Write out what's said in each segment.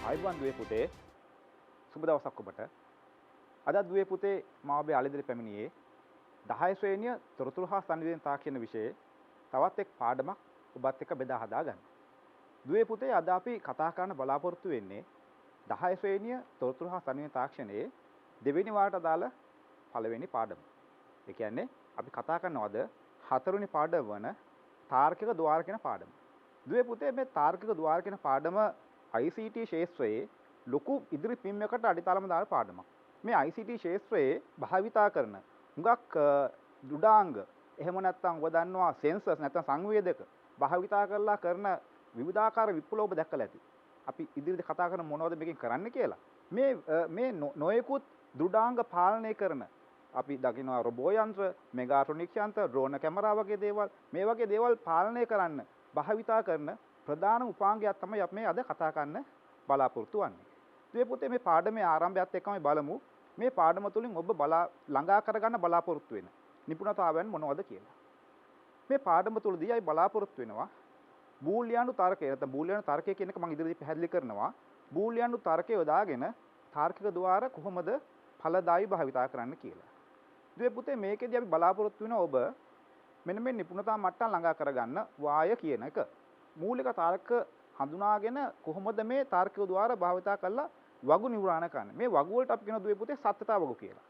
ආයුබෝවන් දුවේ පුතේ සුබ දවසක් ඔබට. අද දුවේ පුතේ මම ඔබේ අලෙදිරි පැමිණියේ 10 ශ්‍රේණිය තොරතුරු හා සංවේදන තාක්ෂණ විෂයේ තවත් එක් පාඩමක් ඔබත් එක්ක බෙදා හදා ගන්න. දුවේ පුතේ අද අපි කතා කරන්න බලාපොරොත්තු වෙන්නේ 10 ශ්‍රේණිය තොරතුරු හා සංවේදන තාක්ෂණයේ දෙවෙනි වාරට දාල පළවෙනි පාඩම. ඒ කියන්නේ අපි කතා කරනවද හතරවෙනි පාඩම වන තාර්කික ద్వාර කියන පාඩම. දුවේ පුතේ මේ තාර්කික ద్వාර කියන පාඩම ICT ශාස්ත්‍රයේ ලොකු ඉදිරි පින්යකට අඩිතාලම දාන පාඩමක්. මේ ICT ශාස්ත්‍රයේ භාවිතා කරන හුඟක් දුඩාංග එහෙම නැත්නම් ඔබ දන්නවා සෙන්සර්ස් නැත්නම් සංවේදක භාවිතා කරලා කරන විවිධාකාර විප්ලව ඔබ දැක්කලා ඇති. අපි ඉදිරියට කතා කරන මොනවද මේකෙන් කරන්න කියලා. මේ නොයෙකුත් දුඩාංග පාලනය කරන අපි දකිනවා රොබෝ යන්ත්‍ර, මෙගාට්‍රොනික්ස් යන්ත්‍ර, ඩ්‍රෝන කැමරා වගේ දේවල් මේ වගේ දේවල් පාලනය කරන්න භාවිතා කරන ප්‍රධාන උපාංගයක් තමයි අපි මේ අද කතා කරන්න බලාපොරොත්තු වෙන්නේ. මේ පුතේ මේ පාඩමේ ආරම්භයත් එක්කම බලමු මේ පාඩම තුලින් ඔබ ළඟා කරගන්න බලාපොරොත්තු වෙන නිපුණතාවයන් මොනවද කියලා. මේ පාඩම තුලදී අය බලාපොරොත්තු වෙනවා බූලියානු තර්කය නැත්නම් බූලියානු තර්කය කියන එක මම ඉදිරියට පැහැදිලි කරනවා. බූලියානු තර්කය යොදාගෙන තාර්කික ద్వාර කොහොමද ඵලදායී භාවිතා කරන්න කියලා. මේ පුතේ මේකෙදී අපි බලාපොරොත්තු වෙනවා ඔබ මෙන්න මේ නිපුණතා මට්ටම් ළඟා කරගන්න වාය කියන එක. මූලික තර්ක හඳුනාගෙන කොහොමද මේ තාර්කික ద్వාර භාවිතා කරලා වගු නිර්මාණය කරන්නේ. මේ වගු වලට අපි කියන දුවේ පුතේ සත්‍යතා වගු කියලා.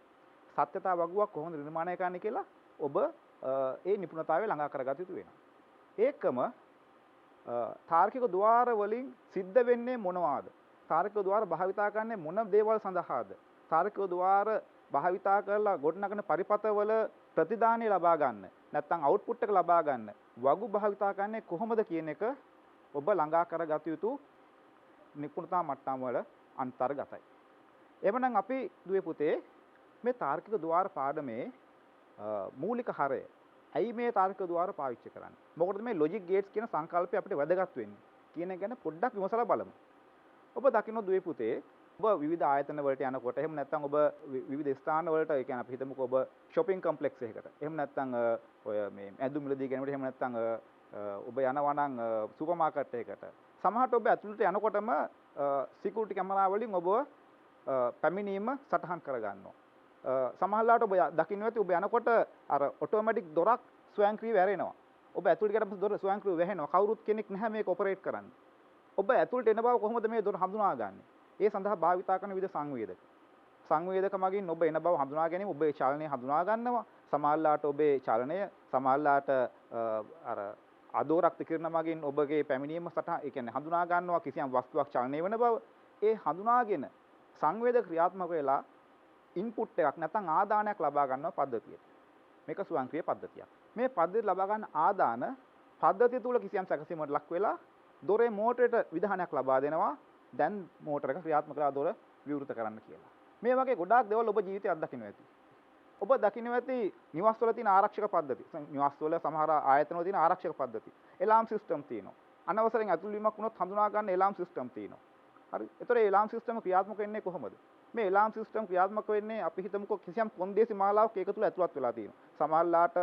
සත්‍යතා වගුවක් කොහොමද නිර්මාණය කරන්නේ කියලා ඔබ ඒ නිපුණතාවය ළඟා කරගත යුතු වෙනවා. ඒකම තාර්කික ద్వාර වලින් සිද්ධ වෙන්නේ මොනවාද? තාර්කික ద్వාර භාවිතා කරන්නේ මොන දේවල් සඳහාද? තාර්කික ద్వාර භාවිතා කරලා ගොඩනගන පරිපථවල ප්‍රතිදානය ලබා ගන්න නැත්නම් අවුට්පුට් එක ලබා ගන්න වගු භාවිතා කරන්නේ කොහොමද කියන එක ඔබ ළඟා කරගත යුතු නිපුණතා මට්ටම් වල අන්තර්ගතයි. එවනම් අපි දුවේ පුතේ මේ තාර්කික ద్వාර පාඩමේ මූලික හරය ඇයි මේ තාර්කික ద్వාර පාවිච්චි කරන්නේ? මොකටද මේ ලොජික් ගේට්ස් කියන සංකල්පය අපිට වැදගත් වෙන්නේ කියන එක ගැන පොඩ්ඩක් විමසලා බලමු. ඔබ දකින්න දුවේ පුතේ ඔබ විවිධ ආයතන වලට යනකොට එහෙම නැත්නම් ඔබ විවිධ ස්ථාන වලට ඒ කියන්නේ අපි හිතමුකෝ ඔබ shopping complex එකකට එහෙම නැත්නම් ඔය මේ ඇඳුම් මිලදී ගැනීමට එහෙම නැත්නම් ඔබ යනවා නම් සුපර් මාකට් එකකට සමහරට ඔබ ඇතුළට යනකොටම සිකියුරිටි කැමරා වලින් ඔබ පැමිණීම සටහන් කරගන්නවා. සමහරලාට ඔබ දකින්න ඇති ඔබ යනකොට අර ඔටෝමැටික් දොරක් ස්වයංක්‍රීයව ඇරෙනවා. ඔබ ඇතුළට ගියට පස්සේ දොර ස්වයංක්‍රීයව වැහෙනවා. කවුරුත් කෙනෙක් නැහැ මේක ඔපරේට් කරන්න. ඔබ ඇතුළට එන බව කොහොමද මේ දොර හඳුනාගන්නේ? ඒ සඳහා භාවිතා කරන විවිධ සංවේදක. සංවේදක මගින් ඔබ එන බව හඳුනා ගැනීම ඔබේ චලනය හඳුනා ගන්නවා. සමහරලාට ඔබේ චලනය සමහරලාට අර අදෝරක්ත කිරණ මගින් ඔබගේ පැමිණීම සටහන් ඒ කියන්නේ හඳුනා ගන්නවා කිසියම් වස්තුවක් චලනය වෙන බව. ඒ හඳුනාගෙන සංවේදක ක්‍රියාත්මක වෙලා ඉන්පුට් එකක් නැත්නම් ආදානයක් ලබා ගන්නවා පද්ධතියට. මේක ස්වයංක්‍රීය පද්ධතියක්. මේ පද්ධතිය ලබා ගන්න ආදාන පද්ධතිය තුල කිසියම් සැකසීමකට ලක් වෙලා දොරේ මෝටරයට විධානයක් ලබා දෙනවා. දැන් මෝටර එක ක්‍රියාත්මක කරලා දොර විවෘත කරන්න කියලා. මේ වගේ ගොඩාක් දේවල් ඔබ ජීවිතේ අත්දකින්න ඇති. ඔබ දකින්න ඇති නිවාසවල තියෙන ආරක්ෂක පද්ධති. නිවාසවල සමහර ආයතනවල තියෙන ආරක්ෂක පද්ධති. එලාම් සිස්ටම් තියෙනවා. අනවසරයෙන් ඇතුල් වීමක් වුණොත් හඳුනා ගන්න එලාම් සිස්ටම් තියෙනවා. හරි. ඒතර එලාම් සිස්ටම ක්‍රියාත්මක වෙන්නේ කොහොමද? මේ එලාම් සිස්ටම් ක්‍රියාත්මක වෙන්නේ අපි හිතමුකෝ කිසියම් කොන්දේසි මාලාවක් ඒක තුල ඇතුළත් වෙලා තියෙනවා. සමහරලාට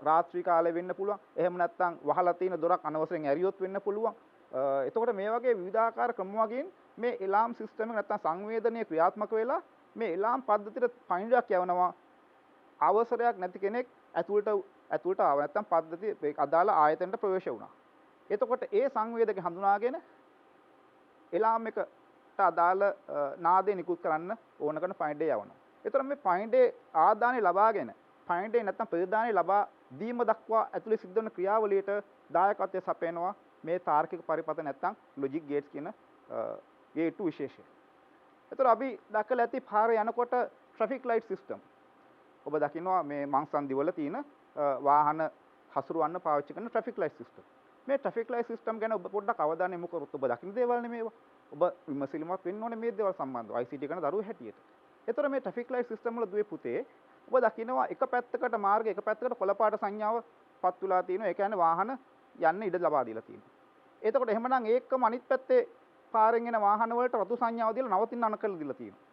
රාත්‍රී කාලේ වෙන්න පුළුවන්. එහෙම නැත්නම් වහලා තියෙන දොරක් අනවසරයෙන් ඇරියොත් වෙන්න පුළුවන්. එතකොට මේ වගේ විවිධාකාර ක්‍රම වගේන් මේ එලාම් සිස්ටම් එක නැත්නම් සංවේදනයේ ක්‍රියාත්මක වෙලා මේ එලාම් පද්ධතියට පණිවිඩයක් යවනවා අවසරයක් නැති කෙනෙක් ඇතුළට ආව නැත්නම් පද්ධතිය අදාළ ආයතනයට ප්‍රවේශ වුණා. එතකොට ඒ සංවේදක හඳුනාගෙන එලාම් එකට අදාළ නාදය නිකුත් කරන්න ඕන කරන පණිවිඩය යවනවා. එතකොට මේ පණිවිඩේ ආදානෙ ලබාගෙන පණිවිඩේ නැත්නම් ප්‍රතිදානෙ ලබා දීම දක්වා ඇතුළේ සිද්ධ වෙන ක්‍රියාවලියට දායකත්වය සපයනවා මේ තාර්කික පරිපථ නැත්නම් ලොජික් ගේට්ස් කියන ගේට්ටු විශේෂය. ඒතර අපි දැකලා ඇති පාරේ යනකොට ට්‍රැෆික් ලයිට් සිස්ටම්. ඔබ දකිනවා මේ මංසන්දි වල තියෙන වාහන හසුරවන්න පාවිච්චි කරන ට්‍රැෆික් ලයිට් සිස්ටම්. මේ ට්‍රැෆික් ලයිට් සිස්ටම් ගැන ඔබ පොඩ්ඩක් අවධානය යොමු කරොත් ඔබ දකින්න දේවල් නෙමේවා. ඔබ විමසිලිමත් වෙන්න ඕනේ මේ දේවල් සම්බන්ධව ICT කරන දරුවෝ හැටියට. ඒතර මේ ට්‍රැෆික් ලයිට් සිස්ටම් වල දුවේ පුතේ ඔබ දකිනවා එක පැත්තකට මාර්ගය එක පැත්තකට කොළපාට සංඥාව පත් වෙලා තියෙනවා. ඒ කියන්නේ වාහන යන්න ඉඩ ලබා දීලා තියෙනවා. එතකොට එහෙමනම් ඒකම අනිත් පැත්තේ පාරෙන් එන වාහන වලට රතු සංඥාව දීලා නවතින්න අනකල දීලා තියෙනවා.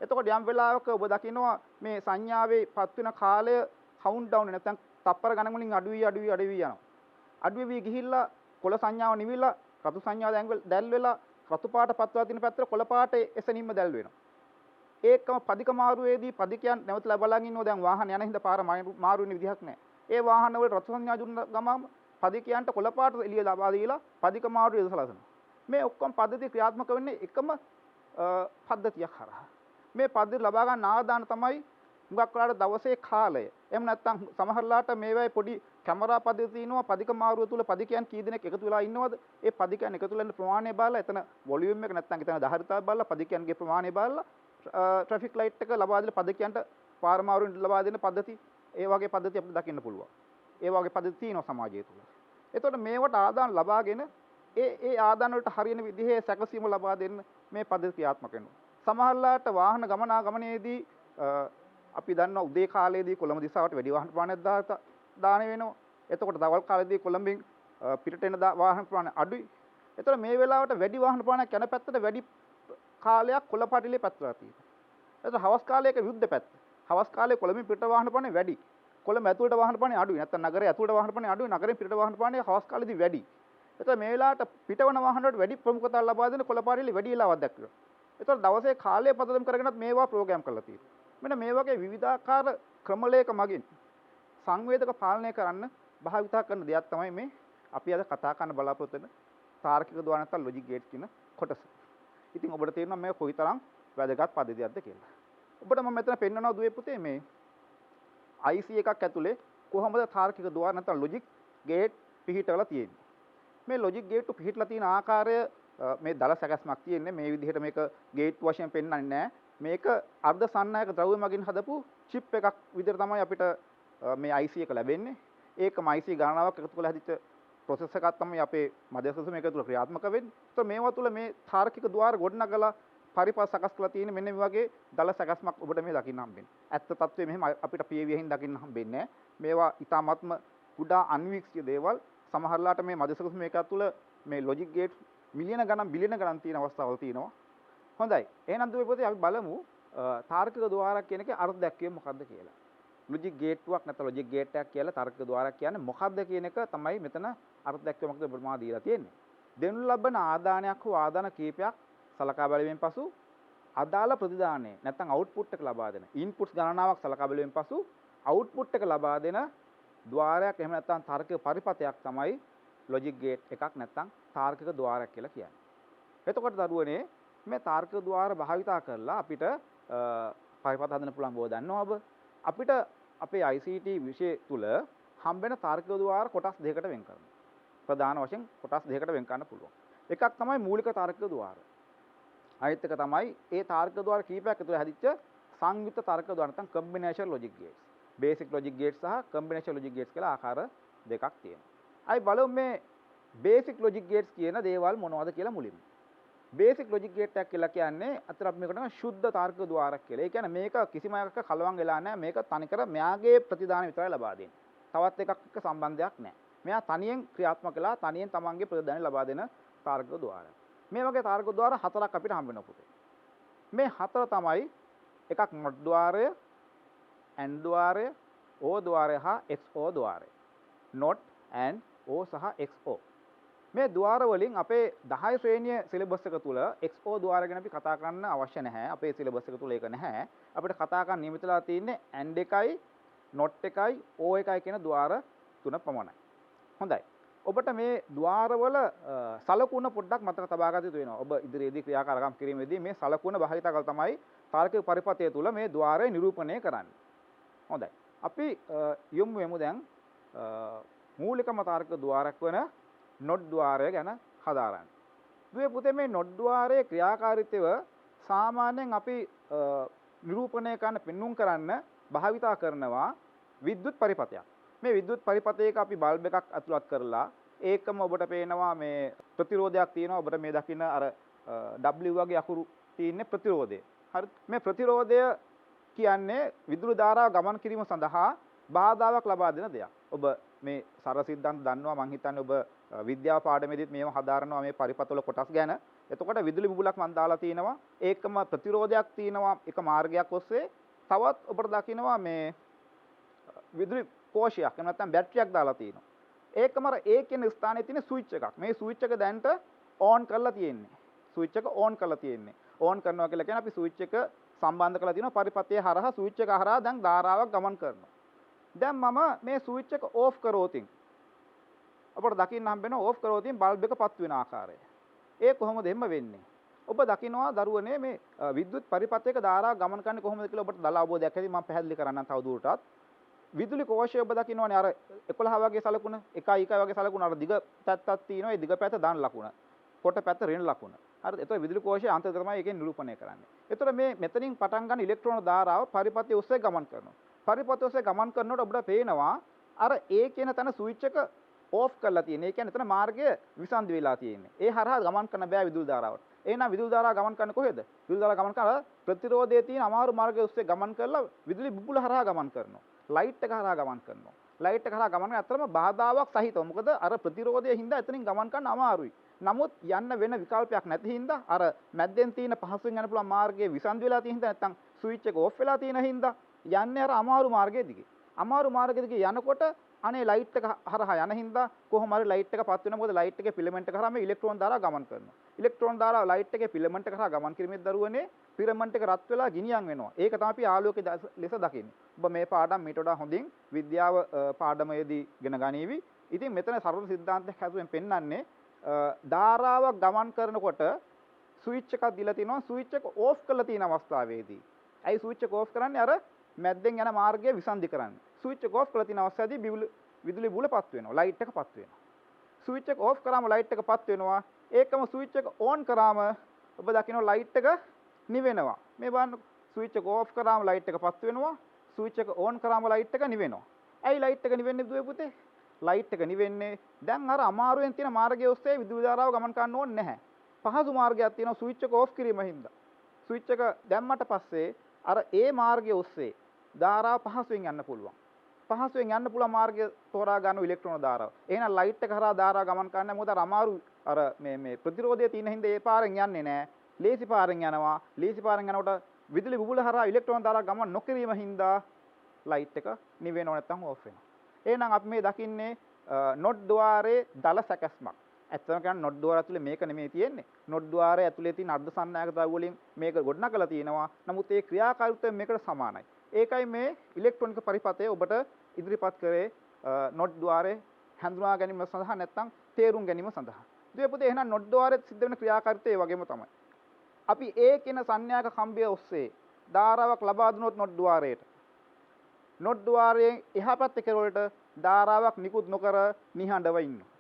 එතකොට යම් වෙලාවක ඔබ දකිනවා මේ සංඥාවේ පත් වෙන කාලය කවුන්ට් ඩවුන් නැත්නම් තප්පර ගණන් වලින් අඩු වී යනවා. අඩු වෙවි ගිහිල්ලා කොළ සංඥාව නිවිලා රතු සංඥාව දැල් වෙලා රතු පාට පත්වලා තියෙන පැත්තට කොළ පාට එසනින්ම දැල් වෙනවා. ඒකම පදික මාරුවේදී පදිකයන් නැවතලා බලන් ඉන්නවා දැන් වාහන යන හින්දා පාර මාරු වෙන විදිහක් නැහැ. ඒ වාහන වල රතු සංඥා දුන්න ගමම පදිකයන්ට කොළ පාට එළිය ලබා දීලා පදික මාරුවේ ඉදසලසනවා. මේ ඔක්කොම පද්ධති ක්‍රියාත්මක වෙන්නේ එකම පද්ධතියක් හරහා. මේ පද්ධතිය ලබා ගන්න ආදාන තමයි හුඟක් වෙලාවට දවසේ කාලය. එහෙම නැත්නම් සමහරලාට මේවයි පොඩි කැමරා පද්ධතිය තියෙනවා පදික මාරුව තුල පදිකයන් කී දෙනෙක් එකතු වෙලා ඉන්නවද? ඒ පදිකයන් එකතු වෙන ප්‍රමාණය බලලා එතන වොලියුම් එක නැත්නම් එතන දහරිතාව බලලා පදිකයන්ගේ ප්‍රමාණය බලලා ට්‍රැෆික් ලයිට් එක ලබා දෙන පදිකයන්ට පාර මාරුවෙන් ලබා දෙන පද්ධති ඒ වගේ පද්ධති අපිට දකින්න පුළුවන්. ඒ වගේ පද්ධති තියෙනවා සමාජය තුල. එතකොට මේවට ආදාන ලබාගෙන ඒ ආදාන වලට හරියන විදිහේ සැකසීම ලබා දෙන්න මේ පද්ධති ක්‍රියාත්මක වෙනවා. සමහරලාට වාහන ගමනාගමනයේදී අපි දන්නවා උදේ කාලයේදී කොළඹ දිසාවට වැඩි වාහන ප්‍රමාණයක් දාන වෙනවා. එතකොට දවල් කාලේදී කොළඹින් පිටට එන වාහන ප්‍රමාණය අඩුයි. එතකොට මේ වෙලාවට වැඩි වාහන ප්‍රමාණයක් යන පැත්තට වැඩි කාලයක් කොළ පාටිලේ පැත්තලා තියෙනවා. එතකොට හවස් කාලයක විරුද්ධ පැත්ත. හවස් කාලේ කොළඹින් පිට වාහන ප්‍රමාණය වැඩි. කොළඹ ඇතුළට වාහන ප්‍රමාණය අඩුයි. නැත්නම් නගරයේ ඇතුළට වාහන ප්‍රමාණය අඩුයි. නගරයෙන් පිටට වාහන ප්‍රමාණය හවස් කාලේදී වැඩි. එතකොට මේ වෙලාවට පිටවන වාහන වලට වැඩි ප්‍රමුඛතාව ලබා දෙන කොළ පාටිලේ වැඩි වෙලාවක් දක්වනවා. එතකොට දවසේ කාලය පදනම් කරගෙනත් මේවා ප්‍රෝග්‍රෑම් කරලා තියෙනවා. මෙන්න මේ වගේ විවිධාකාර ක්‍රමලයක මගින් සංවේදක පාලනය කරන්න භාවිතා කරන දෙයක් තමයි මේ අපි අද කතා කරන්න බලාපොරොත්තු වෙන තාර්කික ද්වාර නැත්නම් ලොජික් ගේට් කියන කොටස. ඉතින් ඔබට තේරෙනවා මේ කොයිතරම් වැදගත් පද්ධතියක්ද කියලා. ඔබට මම මෙතන පෙන්වනවා දුවේ පුතේ මේ IC එකක් ඇතුලේ කොහොමද තාර්කික ද්වාර නැත්නම් ලොජික් ගේට් පිහිටවලා තියෙන්නේ. මේ ලොජික් ගේට් පිහිටලා තියෙන ආකාරය මේ දල සැකස්මක් තියෙන්නේ මේ විදිහට මේක ගේට් වශයෙන් පෙන්වන්නේ නැහැ. මේක අර්ධ සන්නායක ද්‍රව්‍ය මගින් හදපු චිප් එකක් විදිහට තමයි අපිට මේ IC එක ලැබෙන්නේ. ඒකම IC ගණනාවක් එකතු කරලා හදිච්ච ප්‍රොසෙස් එකක් තමයි අපේ මධ්‍යස්ථ මේක තුළ ක්‍රියාත්මක වෙන්නේ. ඒත් මේවා තුළ මේ තාර්කික ద్వාර ගොඩනගලා පරිපථ සකස් කරලා තියෙන මෙන්න මේ වගේ දල සකස්මක් ඔබට මේ දකින්න හම්බෙන්නේ. ඇත්ත තත්ත්වයේ මෙහෙම අපිට PAV-යෙන් දකින්න හම්බෙන්නේ නැහැ. මේවා ඊටාත්ම කුඩා අන්වීක්ෂිත දේවල් සමහරලාට මේ මධ්‍යස්ථ මේක තුළ මේ ලොජික් ගේට් මිලියන ගණන් බිලියන ගණන් තියෙන අවස්ථාවල් තියෙනවා. හොඳයි. එහෙනම් දුවේ පුතේ අපි බලමු තාර්කික ద్వාරයක් කියන එකේ අර්ථ දැක්වීම මොකක්ද කියලා. ලොජික් ගේට්ටුවක් නැත්නම් ලොජික් ගේට් එකක් කියලා තාර්කික ద్వාරයක් කියන්නේ මොකක්ද කියන එක තමයි මෙතන අර්ථ දැක්වීමකට ඔබට මා දීලා තියෙන්නේ. දෙනු ලබන ආදානයක් හෝ ආදාන කීපයක් සලකා බැලීමෙන් පසු අදාළ ප්‍රතිදානය නැත්නම් අවුට්පුට් එක ලබා දෙන ඉන්පුට්ස් ගණනාවක් සලකා බැලීමෙන් පසු අවුට්පුට් එක ලබා දෙන ద్వාරයක් එහෙම නැත්නම් තාර්කික පරිපථයක් තමයි ලොජික් ගේට් එකක් නැත්නම් තාර්කික ద్వාරයක් කියලා කියන්නේ. එතකොට දරුවනේ මේ තාර්කික ద్వාර භාවිතා කරලා අපිට පරිපථ හදන්න පුළුවන් බව දන්නවා ඔබ. අපිට අපේ ICT විෂය තුල හම්බෙන තාර්කික ద్వාර කොටස් දෙකකට වෙන් කරනවා. ප්‍රධාන වශයෙන් කොටස් දෙකකට වෙන් කරන්න පුළුවන්. එකක් තමයි මූලික තාර්කික ద్వාර. අනිත් එක තමයි ඒ තාර්කික ద్వාර කීපයක් ඇතුළේ හැදිච්ච සංයුක්ත තාර්කික ద్వාර නැත්නම් combination logic gates. Basic logic gates සහ කම්බිනේෂන් ලොජික් ගේට්ස් කියලා ආකාර දෙකක් තියෙනවා. අයි බලමු මේ බේසික් ලොජික් ගේට්ස් කියන දේවල් මොනවද කියලා මුලින්ම. බේසික් ලොජික් ගේට් එකක් කියලා කියන්නේ අතර අපි මේකට ශුද්ධ තාර්කික ద్వාරයක් කියලා. ඒ කියන්නේ මේක කිසිම එකක කලවම් වෙලා නැහැ. මේක තනිකර මෙයාගේ ප්‍රතිදාන විතරයි ලබා දෙන්නේ. තවත් එකක් එක්ක සම්බන්ධයක් නැහැ. මෙයා තනියෙන් ක්‍රියාත්මක වෙලා තනියෙන් තමන්ගේ ප්‍රතිදාන ලබා දෙන තාර්කික ద్వාරය. මේ වගේ තාර්කික ద్వාර හතරක් අපිට හම්බ වෙනවා පුතේ. මේ හතර තමයි එකක් NOT ద్వාරය, AND ద్వාරය, OR ద్వාරය හා XOR ద్వාරය. NOT, AND, OR සහ XOR. මේ ద్వාර වලින් අපේ 10 ශ්‍රේණිය සිලබස් එක තුල XOR ద్వාර ගැන අපි කතා කරන්න අවශ්‍ය නැහැ. අපේ සිලබස් එක තුල ඒක නැහැ. අපිට කතා කරන්න නියමිතලා තියෙන්නේ AND එකයි, NOT එකයි, OR එකයි කියන ద్వාර තුන පමණයි. හොඳයි. ඔබට මේ ద్వාරවල සලකුණ පොඩ්ඩක් මතක තබා ගන්න යුතු වෙනවා. ඔබ ඉදිරියේදී ක්‍රියාකාරකම් කිරීමේදී මේ සලකුණ භාවිත කරලා තමයි තාර්කික පරිපථය තුල මේ ద్వාරය නිරූපණය කරන්නේ. හොඳයි. අපි යොමු වෙමු දැන් මූලිකම තාර්කික ద్వාරයක් වන NOT ద్వාරය ගැන හදාරන්න. දුවේ පුතේ මේ NOT ద్వාරයේ ක්‍රියාකාරීත්වය සාමාන්‍යයෙන් අපි නිරූපණය කරන්න පෙන්눔 කරන්න භාවිතා කරනවා විද්‍යුත් පරිපථයක්. මේ විද්‍යුත් පරිපථයක අපි බල්බ් එකක් ඇතුළත් කරලා ඒකම ඔබට පේනවා මේ ප්‍රතිරෝධයක් තියෙනවා. ඔබට මේ දකින්න අර W වගේ අකුරු තියෙන්නේ ප්‍රතිරෝධය. හරි. මේ ප්‍රතිරෝධය කියන්නේ විදුලි ධාරාව ගමන් කිරීම සඳහා බාධාවක් ලබා දෙන දෙයක්. ඔබ මේ සරල සිද්ධාන්ත දන්නවා මං හිතන්නේ ඔබ විද්‍යාව පාඩමේදීත් මේව හදාරනවා මේ පරිපථවල කොටස් ගැන. එතකොට විදුලි බුබුලක් මම දාලා තිනවා. ඒකම ප්‍රතිරෝධයක් තියෙනවා එක මාර්ගයක් ඔස්සේ. තවත් ඔබට දකින්නවා මේ විදුලි කෝෂයක් එහෙම නැත්නම් බැටරියක් දාලා තිනවා. ඒකම අර A කියන ස්ථානයේ තියෙන ස්විච් එකක්. මේ ස්විච් එක දැන්ට ඕන් කරලා තියෙන්නේ. ස්විච් එක ඕන් කරලා තියෙන්නේ. ඕන් කරනවා කියලා කියන්නේ අපි ස්විච් එක සම්බන්ධ කරලා තියෙනවා පරිපථයේ හරහා ස්විච් එක හරහා දැන් ධාරාවක් ගමන් කරනවා. දැන් මම මේ ස්විච් එක ඕෆ් කරෝතින් අපට දකින්න හම්බ වෙනවා ඕෆ් කරෝතින් බල්බ් එක පත් වෙන ආකාරය. ඒ කොහොමද එහෙම වෙන්නේ? ඔබ දකින්නවා දරුවනේ මේ විද්‍යුත් පරිපථයක ධාරා ගමන් කරන්නේ කොහොමද කියලා ඔබට දල අවබෝධයක් ඇති මම පැහැදිලි කරන්නම් තවදුරටත්. විදුලි කෝෂය ඔබ දකින්නවානේ අර 11 වගේ සලකුණ 1 1 වගේ සලකුණ අර දිග පැත්තක් තියෙනවා. ඒ දිග පැත්ත දාන ලකුණ. කොට පැත්ත ඍණ ලකුණ. හරිද? එතකොට විදුලි කෝෂයේ අන්තය තමයි එකෙන් නිරූපණය කරන්නේ. එතකොට මේ මෙතනින් පටන් ගන්න ඉලෙක්ට්‍රෝන ධාරාව පරිපථය ඔස්සේ ගමන් කරනවා. පරිපථය ඔස්සේ ගමන් කරනකොට ඔබට පේනවා අර A කියන තැන ස්විච් එක ඕෆ් කරලා තියෙන්නේ. ඒ කියන්නේ එතන මාර්ගය විසන්ධි වෙලා තියෙන්නේ. ඒ හරහා ගමන් කරන්න බෑ විදුලි ධාරාවට. එහෙනම් විදුලි ධාරාව ගමන් කරන්නේ කොහෙද? විදුලි ධාරාව ගමන් කරලා ප්‍රතිරෝධයේ තියෙන අමාරු මාර්ගය ඔස්සේ ගමන් කරලා විදුලි බුබුල හරහා ගමන් කරනවා. ලයිට් එක හරහා ගමන් කරනවා. ලයිට් එක හරහා ගමන් කරන අතරම බාධාවක් සහිතව. මොකද අර ප්‍රතිරෝධයේ හින්දා එතනින් ගමන් කරන්න අමාරුයි. නමුත් යන්න වෙන විකල්පයක් නැති හින්දා අර මැද්දෙන් තියෙන පහසුවෙන් යන්න පුළුවන් මාර්ගයේ විසන්ධි වෙලා තියෙන හින්දා නැත්තම් ස්විච් එක ඕෆ් වෙලා තියෙන හින්දා යන්නේ අර අමාරු මාර්ගයේ දිගේ. අමාරු මාර්ගයේ දිගේ යනකොට අනේ ලයිට් එක හරහා යන හින්දා කොහොම හරි ලයිට් එක පත් වෙනවා. මොකද ලයිට් එකේ ෆිලමන්ට් එක හරහා මේ ඉලෙක්ට්‍රෝන ධාරාව ගමන් කරනවා. ඉලෙක්ට්‍රෝන ධාරාව ලයිට් එකේ ෆිලමන්ට් එක හරහා ගමන් කිරීමේ දරුවනේ ෆිලමන්ට් එක රත් වෙලා ගිනියම් වෙනවා. ඒක තමයි අපි ආලෝකයේ ලෙස දකින්නේ. ඔබ මේ පාඩම් මීට වඩා හොඳින් විද්‍යාව පාඩමේදී ඉගෙන ගනීවි. ඉතින් මෙතන සරල සිද්ධාන්තයක් හැදුවෙන් පෙන්වන්නේ ධාරාවක් ගමන් කරනකොට ස්විච් එකක් දීලා තිනවා. ස්විච් එක ඕෆ් කරලා තියෙන අවස්ථාවේදී. ඇයි ස්විච් එක ඕෆ් කරන්නේ? අර මැද්දෙන් යන මාර්ගය විසන්ධි කරන්නේ. ස්විච් එක ඕෆ් කරලා තියෙන අවස්ථාවේදී විදුලි බුල පත් වෙනවා. ලයිට් එක පත් වෙනවා. ස්විච් එක ඕෆ් කරාම ලයිට් එක පත් වෙනවා. ඒකම ස්විච් එක ඕන් කරාම ඔබ දකිනවා ලයිට් එක නිවෙනවා. මේ බලන්න ස්විච් එක ඕෆ් කරාම ලයිට් එක පත් වෙනවා. ස්විච් එක ඕන් කරාම ලයිට් එක නිවෙනවා. ඇයි ලයිට් එක නිවෙන්නේ දුවේ පුතේ? ලයිට් එක නිවෙන්නේ දැන් අර අමාරුවෙන් තියෙන මාර්ගය ඔස්සේ විදුලි ධාරාව ගමන් කරන්න ඕනේ නැහැ. පහසු මාර්ගයක් තියෙනවා ස්විච් එක ඕෆ් කිරීම හින්දා. ස්විච් එක දැම්මට පස්සේ අර ඒ මාර්ගය ඔස්සේ ධාරාව පහසුවෙන් යන්න පුළුවන්. පහසුවෙන් යන්න පුළුවන් මාර්ගය තෝරා ගන්න ඉලෙක්ට්‍රෝන ධාරාව. එහෙනම් ලයිට් එක හරහා ධාරාව ගමන් කරන්න මොකද අර අමාරු අර මේ ප්‍රතිරෝධය තියෙන හින්දා ඒ පාරෙන් යන්නේ නැහැ. ලේසි පාරෙන් යනවා. ලේසි පාරෙන් යනකොට විදුලි බුබුල හරහා ඉලෙක්ට්‍රෝන ධාරාව ගමන් නොකිරීම හින්දා ලයිට් එක නිවෙනව නැත්නම් ඕෆ් වෙනවා. එහෙනම් අපි මේ දකින්නේ නොට් ద్వාරයේ දල සැකස්මක්. ඇත්තම කියන්නේ නොට් ద్వාරය ඇතුලේ මේක නෙමෙයි තියෙන්නේ. නොට් ద్వාරය ඇතුලේ තියෙන අර්ධ සන්නායක ද්‍රව්‍ය වලින් මේක ගොඩනගලා තියෙනවා. නමුත් ඒ ක්‍රියාකාරීත්වය මේකට සමානයි. ඒකයි මේ ඉලෙක්ට්‍රොනික පරිපථය ඔබට ඉදිරිපත් කරේ නොට් ద్వාරයේ හඳුනා ගැනීම සඳහා නැත්නම් තේරුම් ගැනීම සඳහා. දුවේ පුතේ එහෙනම් නොට් ద్వාරයේ සිද්ධ වෙන ක්‍රියාකාරීත්වය ඒ වගේම තමයි. අපි ඒ කියන සන්නායක කම්බිය ඔස්සේ ධාරාවක් ලබා දුනොත් නොට් ద్వාරයට නොට් ద్వාරයෙන් එහා පැත්තේ කෙරවලට ධාරාවක් නිකුත් නොකර නිහඬව ඉන්නවා.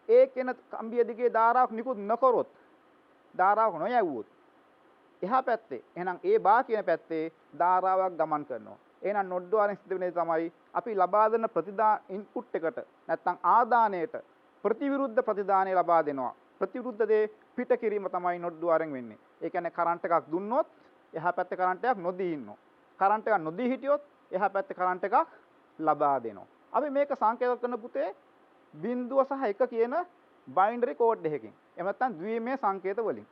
ඒ කියන කම්බිය දිගේ ධාරාවක් නිකුත් නොකරොත් ධාරාවක් නොයවුවොත් එහා පැත්තේ එහෙනම් ඒ බා කියන පැත්තේ ධාරාවක් ගමන් කරනවා. එහෙනම් නොට් ద్వාරයෙන් සිද්ධ වෙන්නේ තමයි අපි ලබා දෙන ඉන්පුට් එකට නැත්නම් ආදානයට ප්‍රතිවිරුද්ධ ප්‍රතිදානය ලබා දෙනවා. ප්‍රතිවිරුද්ධ දේ පිට කිරීම තමයි නොට් ద్వාරයෙන් වෙන්නේ. ඒ කියන්නේ කරන්ට් එකක් දුන්නොත් එහා පැත්තේ කරන්ට් එකක් නොදී ඉන්නවා. කරන්ට් එකක් නොදී හිටියොත් එහා පැත්තේ කරන්ට් එකක් ලබා දෙනවා. අපි මේක සංකේත කරන පුතේ 0 සහ 1 කියන බයිනරි කෝඩ් එකකින්. එහෙම නැත්නම් ද්විමය සංකේත වලින්.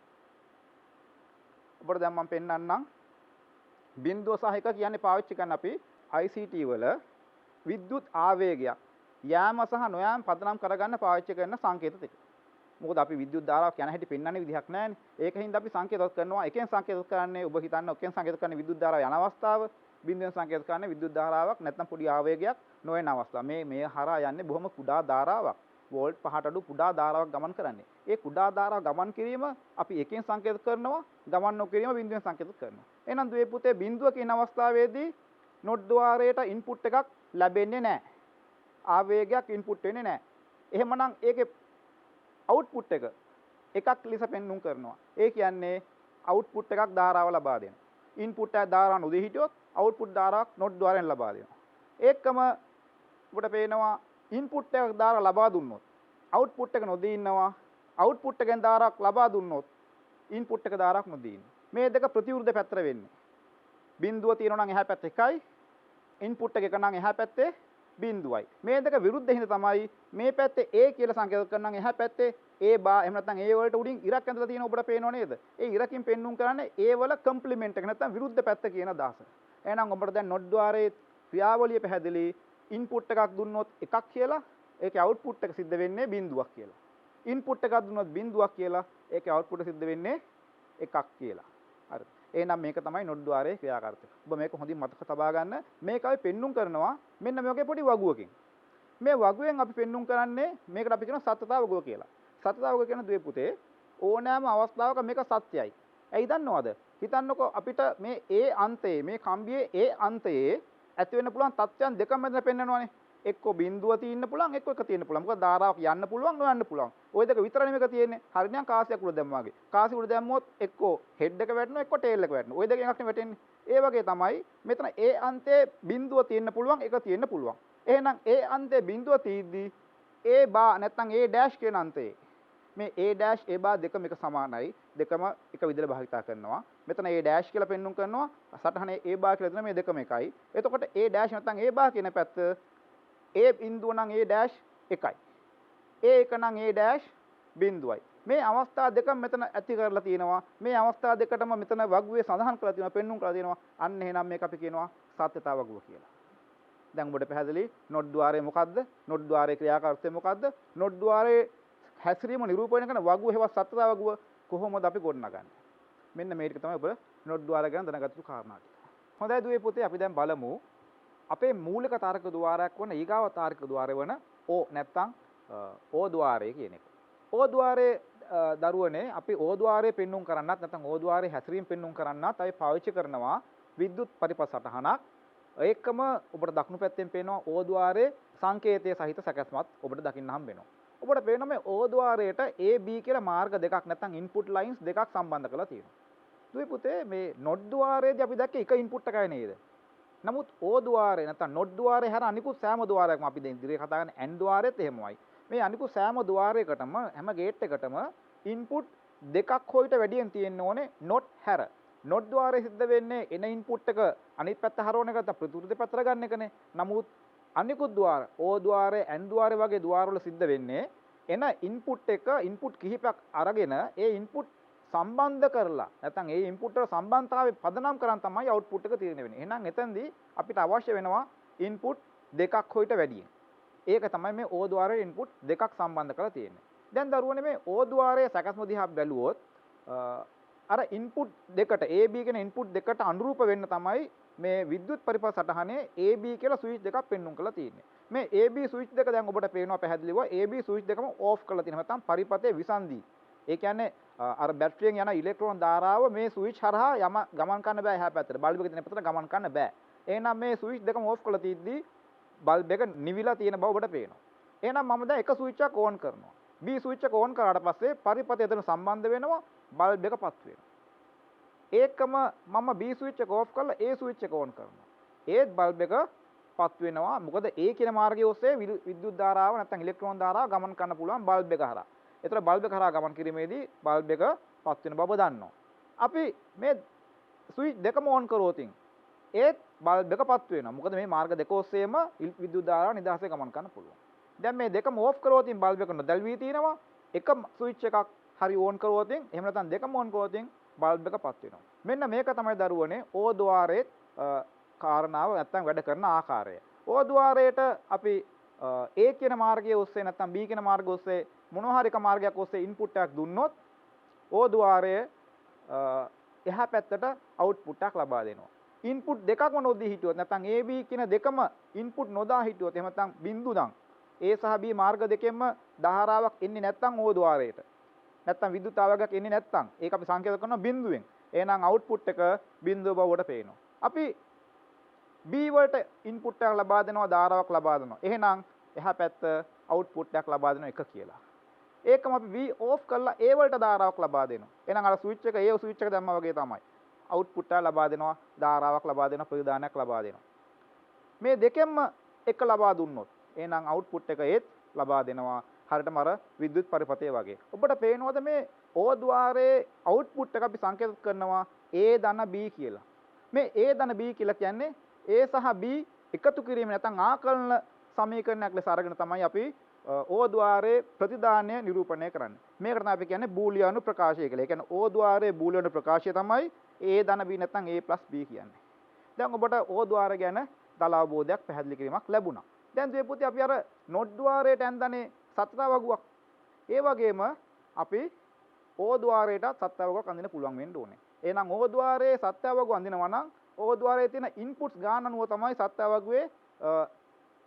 ඔබට දැන් මම පෙන්නන්නම් 0 සහ 1 කියන්නේ පාවිච්චි කරන අපි ICT වල විද්‍යුත් ආවේගයක් යාම සහ නොයාම පදනම් කරගන්න පාවිච්චි කරන සංකේත ටික. මොකද අපි විද්‍යුත් ධාරාවක් යන හැටි පෙන්වන්නේ විදිහක් නැහැනේ. ඒකින්ද අපි සංකේතවත් කරනවා. එකෙන් සංකේතවත් කරන්නේ ඔබ හිතන්න එකෙන් සංකේතවත් කරන්නේ විද්‍යුත් ධාරාව යන අවස්ථාව. බිඳුවෙන් සංකේත කරන්නේ විද්‍යුත් ධාරාවක් නැත්නම් පොඩි ආවේගයක් නොවන අවස්ථාව. මේ හරහා යන්නේ බොහොම කුඩා ධාරාවක්. වෝල්ට් 5ට අඩු කුඩා ධාරාවක් ගමන් කරන්නේ. ඒ කුඩා ධාරාව ගමන් කිරීම අපි එකෙන් සංකේත කරනවා, ගමන් නොකිරීම බිඳුවෙන් සංකේත කරනවා. එහෙනම් දුවේ පුතේ බිඳුව කියන අවස්ථාවේදී නොට් ద్వාරයට ඉන්පුට් එකක් ලැබෙන්නේ නැහැ. ආවේගයක් ඉන්පුට් වෙන්නේ නැහැ. එහෙමනම් ඒකේ අවුට්පුට් එකක් ලෙස පෙන්눔 කරනවා. ඒ කියන්නේ අවුට්පුට් එකක් ධාරාව ලබා දෙනවා. ඉන්පුට් එක ධාරාව නොදී හිටියොත් අවුට්පුට් ධාරාවක් නොට් ద్వාරයෙන් ලබා දෙනවා. ඒකම ඔබට පේනවා ඉන්පුට් එකක් ධාරාව ලබා දුන්නොත් අවුට්පුට් එක නොදී ඉන්නවා. අවුට්පුට් එකෙන් ධාරාවක් ලබා දුන්නොත් ඉන්පුට් එක ධාරාවක් නොදී ඉන්නවා. මේ දෙක ප්‍රතිවිරුද්ධ පැත්තට වෙන්නේ. බිඳුව තියෙනවා නම් එහා පැත්තේ 1යි. ඉන්පුට් එක නම් එහා පැත්තේ බිඳුවයි. මේ දෙක විරුද්ධ හින්දා තමයි මේ පැත්තේ A කියලා සංකේත කරනවා නම් එහා පැත්තේ A බා එහෙම නැත්නම් A වලට උඩින් ඉරක් ඇඳලා තියෙන ඔබට පේනව නේද? ඒ ඉරකින් පෙන්눔 කරන්නේ A වල කම්ප්ලිමන්ට් එක නැත්නම් විරුද්ධ පැත්ත කියන අදහස. එහෙනම් ඔබට දැන් නොට් ద్వාරයේ ක්‍රියාවලිය පැහැදිලි. ඉන්පුට් එකක් දුන්නොත් එකක් කියලා ඒකේ අවුට්පුට් එක සිද්ධ වෙන්නේ බිඳුවක් කියලා. ඉන්පුට් එකක් දුන්නොත් බිඳුවක් කියලා ඒකේ අවුට්පුට් එක සිද්ධ වෙන්නේ එකක් කියලා. හරි. එහෙනම් මේක තමයි නොට් ద్వාරයේ ක්‍රියාකාරීත්වය. ඔබ මේක හොඳින් මතක තබා ගන්න. මේක අපි පෙන්눔 කරනවා මෙන්න මේ වගේ පොඩි වගුවකින්. මේ වගුවෙන් අපි පෙන්눔 කරන්නේ මේකට අපි කියනවා සත්‍යතා වගුව කියලා. සත්‍යතා වගුව කියන දුවේ පුතේ ඕනෑම අවස්ථාවක මේක සත්‍යයි. ඇයි දන්නවද? හිතන්නකෝ අපිට මේ ඒ අන්තයේ මේ කම්බියේ ඒ අන්තයේ ඇති වෙන්න පුළුවන් තත්ත්වයන් දෙකම මෙතන පෙන්වනවානේ. එක්ක බිඳුව තියෙන්න පුළුවන් එක්ක එක තියෙන්න පුළුවන්. මොකද ධාරාවක් යන්න පුළුවන් නොයන්න පුළුවන්. ওই දෙක විතරනේ මේක තියෙන්නේ. හරිනම් කාසියක් උඩ දැම්මා වගේ. කාසිය උඩ දැම්මොත් එක්ක හෙඩ් එක වැටෙනවා එක්ක ටේල් එක වැටෙනවා. ওই දෙකෙන් එකක්නේ වැටෙන්නේ. ඒ වගේ තමයි මෙතන ඒ අන්තයේ බිඳුව තියෙන්න පුළුවන් එක තියෙන්න පුළුවන්. එහෙනම් ඒ අන්තයේ බිඳුව තියෙද්දි ඒ බා නැත්නම් ඒ ඩෑෂ් කියන අන්තයේ මේ A dash A bar දෙකම එක සමානයි. දෙකම එක විදිහට භාවිතා කරනවා. මෙතන A dash කියලා පෙන්눔 කරනවා. සටහනේ A bar කියලා දෙන මේ දෙකම එකයි. එතකොට A dash නැත්නම් A bar කියන පැත්ත A බිඳුව නම් A dash එකයි. A එක නම් A dash බිඳුවයි. මේ අවස්ථා දෙකම මෙතන ඇති කරලා තියෙනවා. මේ අවස්ථා දෙකටම මෙතන වගුවේ සඳහන් කරලා තියෙනවා, පෙන්눔 කරලා තියෙනවා. අන්න එහෙනම් මේක අපි කියනවා සත්‍යතා වගුව කියලා. දැන් ඔබට පැහැදිලි නොට් ద్వාරය මොකද්ද? නොට් ద్వාරයේ ක්‍රියාකාරීත්වය මොකද්ද? නොට් ద్వාරයේ හැසිරීම නිරූපණය කරන වගුව හෙවත් සත්‍යතා වගුව කොහොමද අපි ගොඩනගන්නේ? මෙන්න මේ ටික තමයි ඔබ නොට් ద్వාරය ගැන දැනගත යුතු කාරණා ටික. හොඳයි දුවේ පුතේ අපි දැන් බලමු අපේ මූලික තාරක ద్వාරයක් වන ඊගාව තාරක ద్వාරය වන O නැත්නම් O ద్వාරය කියන එක. O ద్వාරයේ දරුවනේ අපි O ద్వාරයේ පෙන්눔 කරන්නත් නැත්නම් O ద్వාරයේ හැසිරීම පෙන්눔 කරන්නත් අපි පාවිච්චි කරනවා විද්‍යුත් පරිපථ සටහනක්. ඒකම ඔබට දකුණු පැත්තෙන් පේනවා O ద్వාරයේ සංකේතයේ සහිත සැකස්මත් ඔබට දකින්න හම්බ වෙනවා. ඔබට පේනවා මේ O ద్వාරයට A B කියලා මාර්ග දෙකක් නැත්නම් ඉන්පුට් ලයින්ස් දෙකක් සම්බන්ධ කරලා තියෙනවා. දුවේ පුතේ මේ නොට් ద్వාරයේදී අපි දැක්කේ එක ඉන්පුට් එකයි නේද? නමුත් O ద్వාරය නැත්නම් නොට් ద్వාරය හැර අනිකුත් සෑම ద్వාරයක්ම අපි දැන් ඉදිරියේ කතා කරන AND ద్వාරයේත් එහෙමයි. මේ අනිකුත් සෑම ద్వාරයකටම හැම ගේට් එකටම ඉන්පුට් දෙකක් හොයිට වැඩියෙන් තියෙන්න ඕනේ නොට් හැර. නොට් ద్వාරයේ සිද්ධ වෙන්නේ එන ඉන්පුට් එක අනිත් පැත්ත හරවන එක නැත්නම් ප්‍රතිවිරුද්ධ පැත්තට ගන්න එකනේ. නමුත් අනිකුත් ద్వාර O ద్వාරය AND ద్వාරය වගේ ద్వාරවල සිද්ධ වෙන්නේ එන ඉන්පුට් එක ඉන්පුට් කිහිපයක් අරගෙන ඒ ඉන්පුට් සම්බන්ධ කරලා නැත්නම් ඒ ඉන්පුට් වල සම්බන්ධතාවය පදනම් කරන් තමයි අවුට්පුට් එක තීරණය වෙන්නේ. එහෙනම් එතෙන්දී අපිට අවශ්‍ය වෙනවා ඉන්පුට් දෙකක් හොයිට වැඩියෙන්. ඒක තමයි මේ O ద్వාරයේ ඉන්පුට් දෙකක් සම්බන්ධ කරලා තියෙන්නේ. දැන් දරුවනේ මේ O ద్వාරයේ සැකස්ම දිහා බැලුවොත් අර ඉන්පුට් දෙකට A B කියන ඉන්පුට් දෙකට අනුරූප වෙන්න තමයි මේ විද්‍යුත් පරිපථ සටහනේ AB කියලා ස්විච් දෙකක් පෙන්눔 කරලා තියෙන්නේ. මේ AB ස්විච් දෙක දැන් ඔබට පේනවා පැහැදිලිව AB ස්විච් දෙකම ඕෆ් කරලා තියෙනවා. නැත්නම් පරිපථයේ විසන්ධි. ඒ කියන්නේ අර බැටරියෙන් යන ඉලෙක්ට්‍රෝන ධාරාව මේ ස්විච් හරහා ගමන් කරන්න බෑ එහා පැත්තට. බල්බ් එක තියෙන පැත්තට ගමන් කරන්න බෑ. එහෙනම් මේ ස්විච් දෙකම ඕෆ් කරලා තියද්දී බල්බ් එක නිවිලා තියෙන බව ඔබට පේනවා. එහෙනම් මම දැන් එක ස්විච් එකක් ඕන් කරනවා. B ස්විච් එක ඕන් කරාට පස්සේ පරිපථය එතන සම්බන්ධ වෙනවා බල්බ් එක පත් වෙනවා. ඒකම මම B ස්විච් එක ඕෆ් කරලා A ස්විච් එක ඕන් කරනවා. ඒත් බල්බ් එක පත් වෙනවා. මොකද A කියන මාර්ගය ඔස්සේ විද්‍යුත් ධාරාව නැත්නම් ඉලෙක්ට්‍රෝන ධාරාව ගමන් කරන්න පුළුවන් බල්බ් එක හරහා. ඒතර බල්බ් එක හරහා ගමන් කිරීමේදී බල්බ් එක පත් වෙන බව දන්නවා. අපි මේ ස්විච් දෙකම ඕන් කරෝතින් ඒත් බල්බ් එක පත් වෙනවා. මොකද මේ මාර්ග දෙක ඔස්සේම විද්‍යුත් ධාරාව නිදහසේ ගමන් කරන්න පුළුවන්. දැන් මේ දෙකම ඕෆ් කරෝතින් බල්බ් එක නොදැල්වී තියෙනවා. එක ස්විච් එකක් හරි ඕන් කරෝතින් එහෙම නැත්නම් දෙකම ඕන් කරෝතින් බල්බ් එක පත් වෙනවා. මෙන්න මේක තමයි දරුවනේ O ద్వාරයේ කාරණාව නැත්නම් වැඩ කරන ආකාරය. O ద్వාරයට අපි A කියන මාර්ගයේ ඔස්සේ නැත්නම් B කියන මාර්ගය ඔස්සේ මොනවා හරි එක මාර්ගයක් ඔස්සේ ඉන්පුට් එකක් දුන්නොත් O ద్వාරයේ එහා පැත්තට අවුට්පුට් එකක් ලබා දෙනවා. ඉන්පුට් දෙකක්ම නොදී හිටියොත් නැත්නම් A B කියන දෙකම ඉන්පුට් නොදා හිටියොත් එහෙම නැත්නම් බිඳු නම් A සහ B මාර්ග දෙකෙන්ම ධාරාවක් එන්නේ නැත්නම් O ద్వාරයට. නැත්නම් විද්‍යුත් ආවේගයක් එන්නේ නැත්නම් ඒක අපි සංකේත කරනවා බිඳුවෙන්. එහෙනම් අවුට්පුට් එක බිඳුව බවට පේනවා. අපි B වලට ඉන්පුට් එකක් ලබා දෙනවා ධාරාවක් ලබා දෙනවා. එහෙනම් එහා පැත්ත අවුට්පුට් එකක් ලබා දෙනවා 1 කියලා. ඒකම අපි B ඕෆ් කරලා A වලට ධාරාවක් ලබා දෙනවා. එහෙනම් අර ස්විච් එක A ස්විච් එක දැම්මා වගේ තමයි. අවුට්පුට් එක ලබා දෙනවා ධාරාවක් ලබා දෙනවා ප්‍රතිදානයක් ලබා දෙනවා. මේ දෙකෙන්ම එක ලබා දුන්නොත් එහෙනම් අවුට්පුට් එක ඒත් ලබා දෙනවා. හරියටම අර විද්‍යුත් පරිපථය වගේ. ඔබට පේනවද මේ O ద్వාරයේ අවුට්පුට් එක අපි සංකේත කරනවා A ධන B කියලා. මේ A ධන B කියලා කියන්නේ A සහ B එකතු කිරීම නැත්නම් ආකලන සමීකරණයක් ලෙස අරගෙන තමයි අපි O ద్వාරයේ ප්‍රතිදානය නිරූපණය කරන්නේ. මේකට තමයි අපි කියන්නේ බූලියානු ප්‍රකාශය කියලා. ඒ කියන්නේ O ద్వාරයේ බූලියානු ප්‍රකාශය තමයි A ධන B නැත්නම් A B කියන්නේ. දැන් ඔබට O ద్వාරය ගැන දල අවබෝධයක් පැහැදිලි කිරීමක් ලැබුණා. දැන් දුවේ පුතේ අපි අර නොට් ద్వාරයට ඇඳන්නේ සත්‍යතා වගුවක්. ඒ වගේම අපි ඕද්වාරයට සත්‍යවගුවක් අඳින්න පුළුවන් වෙන්න ඕනේ. එහෙනම් ඕද්වාරයේ සත්‍යවගුව අඳිනවා නම් ඕද්වාරයේ තියෙන ඉන්පුට්ස් ගාන අනුව තමයි සත්‍යවගුවේ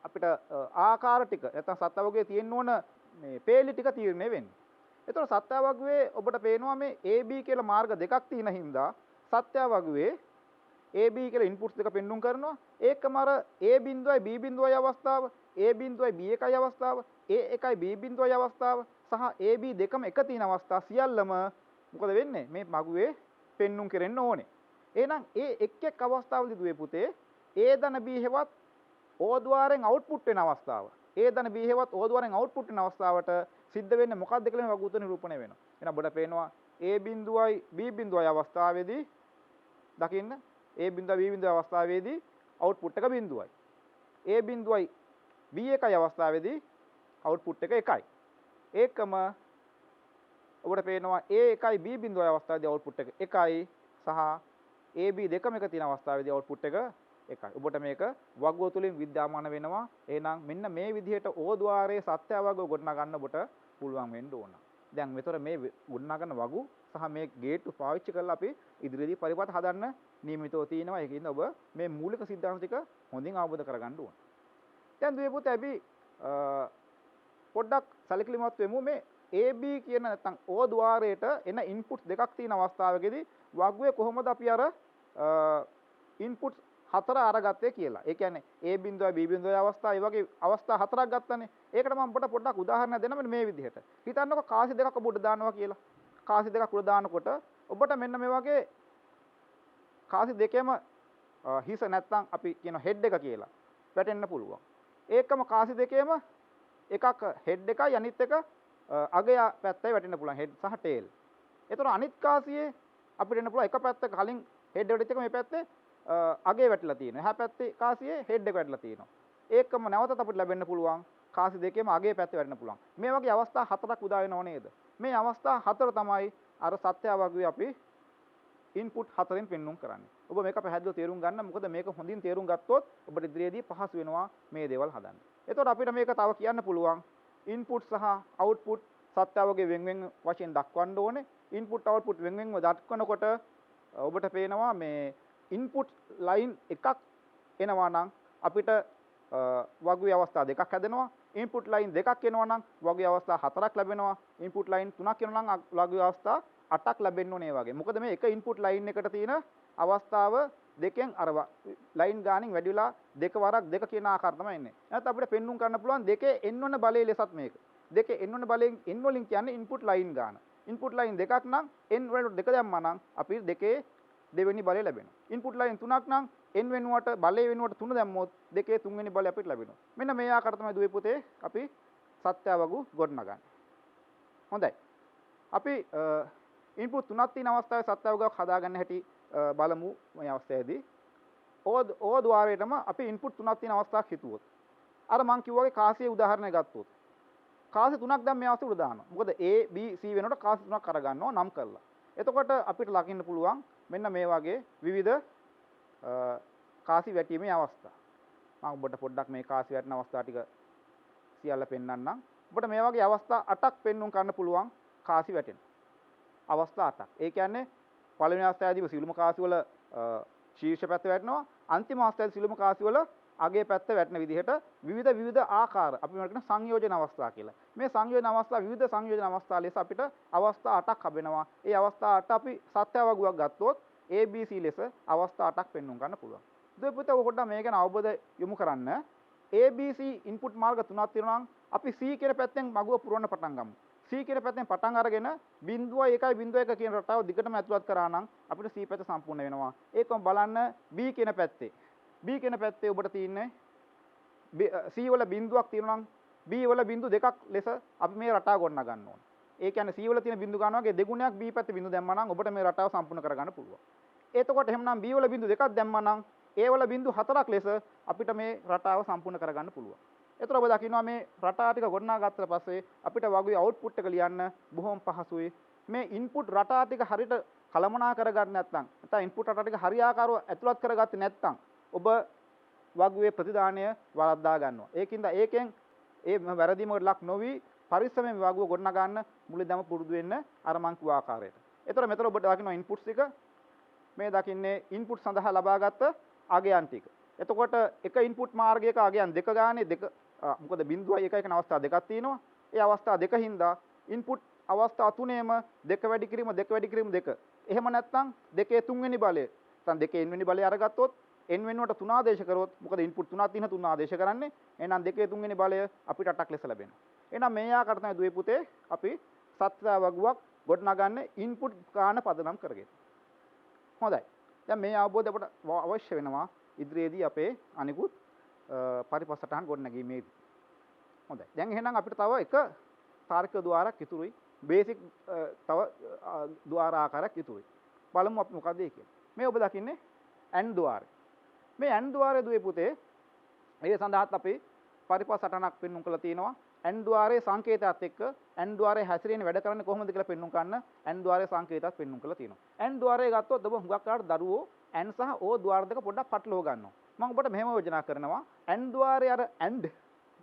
අපිට ආකාර ටික නැත්නම් සත්‍යවගුවේ තියෙන්න ඕන මේ පේලි ටික තීරණය වෙන්නේ. එතකොට සත්‍යවගුවේ ඔබට පේනවා මේ AB කියලා මාර්ග දෙකක් තියෙන හින්දා සත්‍යවගුවේ AB කියලා ඉන්පුට්ස් දෙක පෙන්눔 කරනවා. ඒකම අර A බිඳුවයි B බිඳුවයි අවස්ථාව, A බිඳුවයි B එකයි අවස්ථාව, A එකයි B බිඳුවයි අවස්ථාව සහ AB දෙකම එක තියෙන අවස්ථා සියල්ලම මොකද වෙන්නේ? මේ මගුවේ පෙන්눔 කෙරෙන්න ඕනේ. එහෙනම් ඒ එක් අවස්ථාවලදී දුවේ පුතේ A ධන B හෙවත් O ద్వාරයෙන් අවුට්පුට් වෙන අවස්ථාව. A ධන B හෙවත් O ద్వාරයෙන් අවුට්පුට් වෙන අවස්ථාවට සිද්ධ වෙන්නේ මොකක්ද කියලා මේ වගුත නිරූපණය වෙනවා. එහෙනම් ඔබට පේනවා A බිඳුවයි B බිඳුවයි අවස්ථාවේදී දකින්න A බිඳුව B බිඳුව අවස්ථාවේදී අවුට්පුට් එක බිඳුවයි. A බිඳුවයි B එකයි අවස්ථාවේදී අවුට්පුට් එක එකයි. ඒකම ඔබට පේනවා A එකයි B බිඳුවයි අවස්ථාවේදී අවුට්පුට් එක එකයි සහ AB දෙකම එක තියෙන අවස්ථාවේදී අවුට්පුට් එක එකයි. ඔබට මේක වගුව තුලින් විද්‍යාමාන වෙනවා. එහෙනම් මෙන්න මේ විදිහට O ద్వාරයේ සත්‍යවගුව ගොඩනගා ගන්න ඔබට පුළුවන් වෙන්න ඕන. දැන් මෙතන මේ ගොඩනගා ගන්න වගු සහ මේ ගේට්ටු පාවිච්චි කරලා අපි ඉදිරියේදී පරිපත හදන්න නියමිතව තියෙනවා. ඒකින්ද ඔබ මේ මූලික සිද්ධාන්ත ටික හොඳින් අවබෝධ කරගන්න ඕන. දැන් දුවේ පුතේ අපි පොඩ්ඩක් සැලකිලිමත් වෙමු මේ AB කියන නැත්නම් O ద్వාරයට එන ඉන්පුට්ස් දෙකක් තියෙන අවස්ථාවකදී වගුවේ කොහොමද අපි අර ඉන්පුට්ස් හතර අරගත්තේ කියලා. ඒ කියන්නේ A බිඳුවයි B බිඳුවයි අවස්ථා, ඒ වගේ අවස්ථා හතරක් ගත්තනේ. ඒකට මම ඔබට පොඩ්ඩක් උදාහරණයක් දෙන්නම් මේ විදිහට. හිතන්නකො කාසි දෙකක් ඔබ උඩ දානවා කියලා. කාසි දෙකක් උඩ දානකොට ඔබට මෙන්න මේ වගේ කාසි දෙකේම හිස නැත්තම් අපි කියන හෙඩ් එක කියලා වැටෙන්න පුළුවන්. ඒකම කාසි දෙකේම එකක් හෙඩ් එකයි අනිත් එක අගය පැත්තයි වැටෙන්න පුළුවන් හෙඩ් සහ ටේල්. ඒතර අනිත් කාසියේ අපිට එන්න පුළුවන් එක පැත්ත කලින් හෙඩ් එකට එක මේ පැත්තේ අගේ වැටලා තියෙනවා. එහා පැත්තේ කාසියේ හෙඩ් එක වැටලා තියෙනවා. ඒකම නැවතත් අපිට ලැබෙන්න පුළුවන් කාසි දෙකේම අගේ පැත්තේ වැටෙන්න පුළුවන්. මේ වගේ අවස්ථා හතරක් උදා වෙනව නේද? මේ අවස්ථා හතර තමයි අර සත්‍යවගුවේ අපි ඉන්පුට් හතරෙන් පෙන්눔 කරන්නේ. ඔබ මේක පැහැදිලිව තේරුම් ගන්න. මොකද මේක හොඳින් තේරුම් ගත්තොත් ඔබට ඉදිරියේදී පහසු වෙනවා මේ දේවල් හදන්න. එතකොට අපිට මේක තව කියන්න පුළුවන් ඉන්පුට් සහ අවුට්පුට් සත්‍යවගුවේ වෙන වශයෙන් දක්වන්න ඕනේ. ඉන්පුට් අවුට්පුට් වෙනම දක්වනකොට ඔබට පේනවා මේ ඉන්පුට් ලයින් එකක් එනවා නම් අපිට වගුවේ අවස්ථා දෙකක් හැදෙනවා. ඉන්පුට් ලයින් දෙකක් එනවා නම් වගුවේ අවස්ථා හතරක් ලැබෙනවා. ඉන්පුට් ලයින් තුනක් එනවා නම් වගුවේ අවස්ථා 8ක් ලැබෙන්න ඕනේ වගේ. මොකද මේ එක ඉන්පුට් ලයින් එකට තියෙන අවස්ථාව දෙකෙන් අර ලයින් ගානින් වැඩි වෙලා දෙක වරක් දෙක කියන ආකාර තමයි එන්නේ. නැත්නම් අපිට පෙන්눔 කරන්න පුළුවන් දෙකේ එන්න ඕන බලයේ ලෙසත් මේක. දෙකේ එන්න ඕන බලයෙන් n වලින් කියන්නේ ඉන්පුට් ලයින් ගාන. ඉන්පුට් ලයින් දෙකක් නම් n වලට දෙක දැම්මා නම් අපි දෙකේ දෙවෙනි බලය ලැබෙනවා. ඉන්පුට් ලයින් තුනක් නම් n වෙනුවට බලය වෙනුවට 3 දැම්මොත් දෙකේ තුන්වෙනි බලය අපිට ලැබෙනවා. මෙන්න මේ ආකාරයට තමයි දුවේ පුතේ අපි සත්‍යවගු ගොඩනගන්නේ. හොඳයි. අපි ඉන්පුට් තුනක් තියෙන අවස්ථාවේ සත්‍යවගුවක් හදාගන්න හැටි බලමු මේ අවස්ථාවේදී. O ద్వාරයටම අපි ඉන්පුට් තුනක් තියෙන අවස්ථාවක් හිතුවොත්. අර මං කිව්වාගේ කාසියේ උදාහරණයක් ගත්තොත්. කාසි තුනක් දැන් මේ අවස්ථාවේ උඩ දානවා. මොකද A B C වෙනකොට කාසි තුනක් අරගන්නවා නම් කරලා. එතකොට අපිට ලකින්න පුළුවන් මෙන්න මේ වගේ විවිධ කාසි වැටීමේ අවස්ථා. මම ඔබට පොඩ්ඩක් මේ කාසි වැටෙන අවස්ථා ටික සියල්ල පෙන්වන්නම්. ඔබට මේ වගේ අවස්ථා 8ක් පෙන්වන්න ගන්න පුළුවන් කාසි වැටෙන. අවස්ථා 8ක්. ඒ කියන්නේ පළවෙනි අවස්ථාවේදී සිළුම කාසි වල ශීර්ෂ පැත්ත වැටෙනවා. අන්තිම අවස්ථාවේදී සිළුම කාසි වල අගේ පැත්ත වැටෙන විදිහට විවිධ ආකාර අපි මේකට සංයෝජන අවස්ථා කියලා. මේ සංයෝජන අවස්ථා විවිධ සංයෝජන අවස්ථා ලෙස අපිට අවස්ථා 8ක් හම්බෙනවා. ඒ අවස්ථා 8 අපි සත්‍යවගුවක් ගත්තොත් ABC ලෙස අවස්ථා 8ක් පෙන්වන්න ගන්න පුළුවන්. ඒ පුතේ ඔබ පොඩ්ඩක් මේ ගැන අවබෝධ යොමු කරන්න. ABC ඉන්පුට් මාර්ග තුනක් තියෙනවා නම් අපි C කියන පැත්තෙන් මගුව පුරවන්න පටන් ගමු. C කියන පැත්තෙන් පටන් අරගෙන 0.1 කියන රටාව දිගටම ඇතුළත් කරා නම් අපිට C පැත්ත සම්පූර්ණ වෙනවා. ඒකම බලන්න B කියන පැත්තේ. B කියන පැත්තේ ඔබට තියෙන්නේ C වල බිඳුවක් තියෙනවා නම් B වල බිඳු දෙකක් ලෙස අපි මේ රටාව ගොඩනගා ගන්න ඕනේ. ඒ කියන්නේ C වල තියෙන බිඳු ගන්නවා වගේ දෙගුණයක් B පැත්තේ බිඳු දැම්මා නම් ඔබට මේ රටාව සම්පූර්ණ කරගන්න පුළුවන්. එතකොට එහෙමනම් B වල බිඳු දෙකක් දැම්මා නම් A වල බිඳු හතරක් ලෙස අපිට මේ රටාව සම්පූර්ණ කරගන්න පුළුවන්. එතකොට ඔබ දකිනවා මේ රටා ටික ගොඩනගා ගත්තට පස්සේ අපිට වගුවේ අවුට්පුට් එක ලියන්න බොහොම පහසුයි. මේ ඉන්පුට් රටා ටික හරියට කළමනා කරගන්න නැත්නම් ඉන්පුට් රටා ටික හරියාකාරව ඇතුළත් කරගත්තේ නැත්නම් ඔබ වගුවේ ප්‍රතිදානය වරද්දා ගන්නවා. ඒකින්ද ඒකෙන් ඒ වැරදීමකට ලක් නොවි පරිස්සමෙන් මේ වගුව ගොඩනගා ගන්න මුලින්දම පුරුදු වෙන්න අර මං කිව්ව ආකාරයට. ඒතර මෙතන ඔබට දකින්න ඉන්පුට්ස් ටික මේ දකින්නේ ඉන්පුට් සඳහා ලබාගත් අගයන් ටික. එතකොට එක ඉන්පුට් මාර්ගයක අගයන් දෙක ගානේ දෙක මොකද 0.1 කියන අවස්ථා දෙකක් තියෙනවා. ඒ අවස්ථා දෙක හින්දා ඉන්පුට් අවස්ථා තුනේම දෙක වැඩි කිරීම දෙක. එහෙම නැත්නම් දෙකේ තුන්වෙනි බලය. නැත්නම් දෙකේ n වෙනි බලය අරගත්තොත් n වෙනුවට 3 ආදේශ කරොත් මොකද ඉන්පුට් 3ක් තියෙන 3 ආදේශ කරන්නේ. එහෙනම් දෙකේ තුන්වෙනි බලය අපිට 8ක් ලෙස ලැබෙනවා. එහෙනම් මේ ආකාරයට තමයි දුවේ පුතේ අපි සත්‍ය වගුවක් ගොඩනගන්නේ ඉන්පුට් ගාන පදනම් කරගෙන. හොඳයි. දැන් මේ අවබෝධය අපට අවශ්‍ය වෙනවා ඉදිරියේදී අපේ අනිකුත් පරිපස්සටහන් ගොඩනැගීමේදී. හොඳයි. දැන් එහෙනම් අපිට තව එක තාර්කික ద్వාරයක් ඉතුරුයි. බේසික් තව ద్వාර ආකාරයක් ඉතුරුයි. බලමු අපි මොකද ඒ කියන්නේ. මේ ඔබ දකින්නේ AND ద్వාරය. මේ AND ద్వාරය දුවේ පුතේ ඒ සඳහාත් අපි පරිපස්සටහනක් පෙන්වුම් කරලා තියෙනවා. AND ద్వාරයේ සංකේතයත් එක්ක AND ద్వාරයේ හැසිරෙන්නේ වැඩ කරන්නේ කොහොමද කියලා පෙන්වුම් කරන්න AND ద్వාරයේ සංකේතات පෙන්වුම් කරලා තියෙනවා. AND ద్వාරය ගත්තොත් ඔබ හුඟක් කාට දරුවෝ AND සහ O ద్వාර දෙක පොඩ්ඩක් පටලව ගන්නවා. මම ඔබට මෙහෙම යෝජනා කරනවා AND ద్వාරයේ අර AND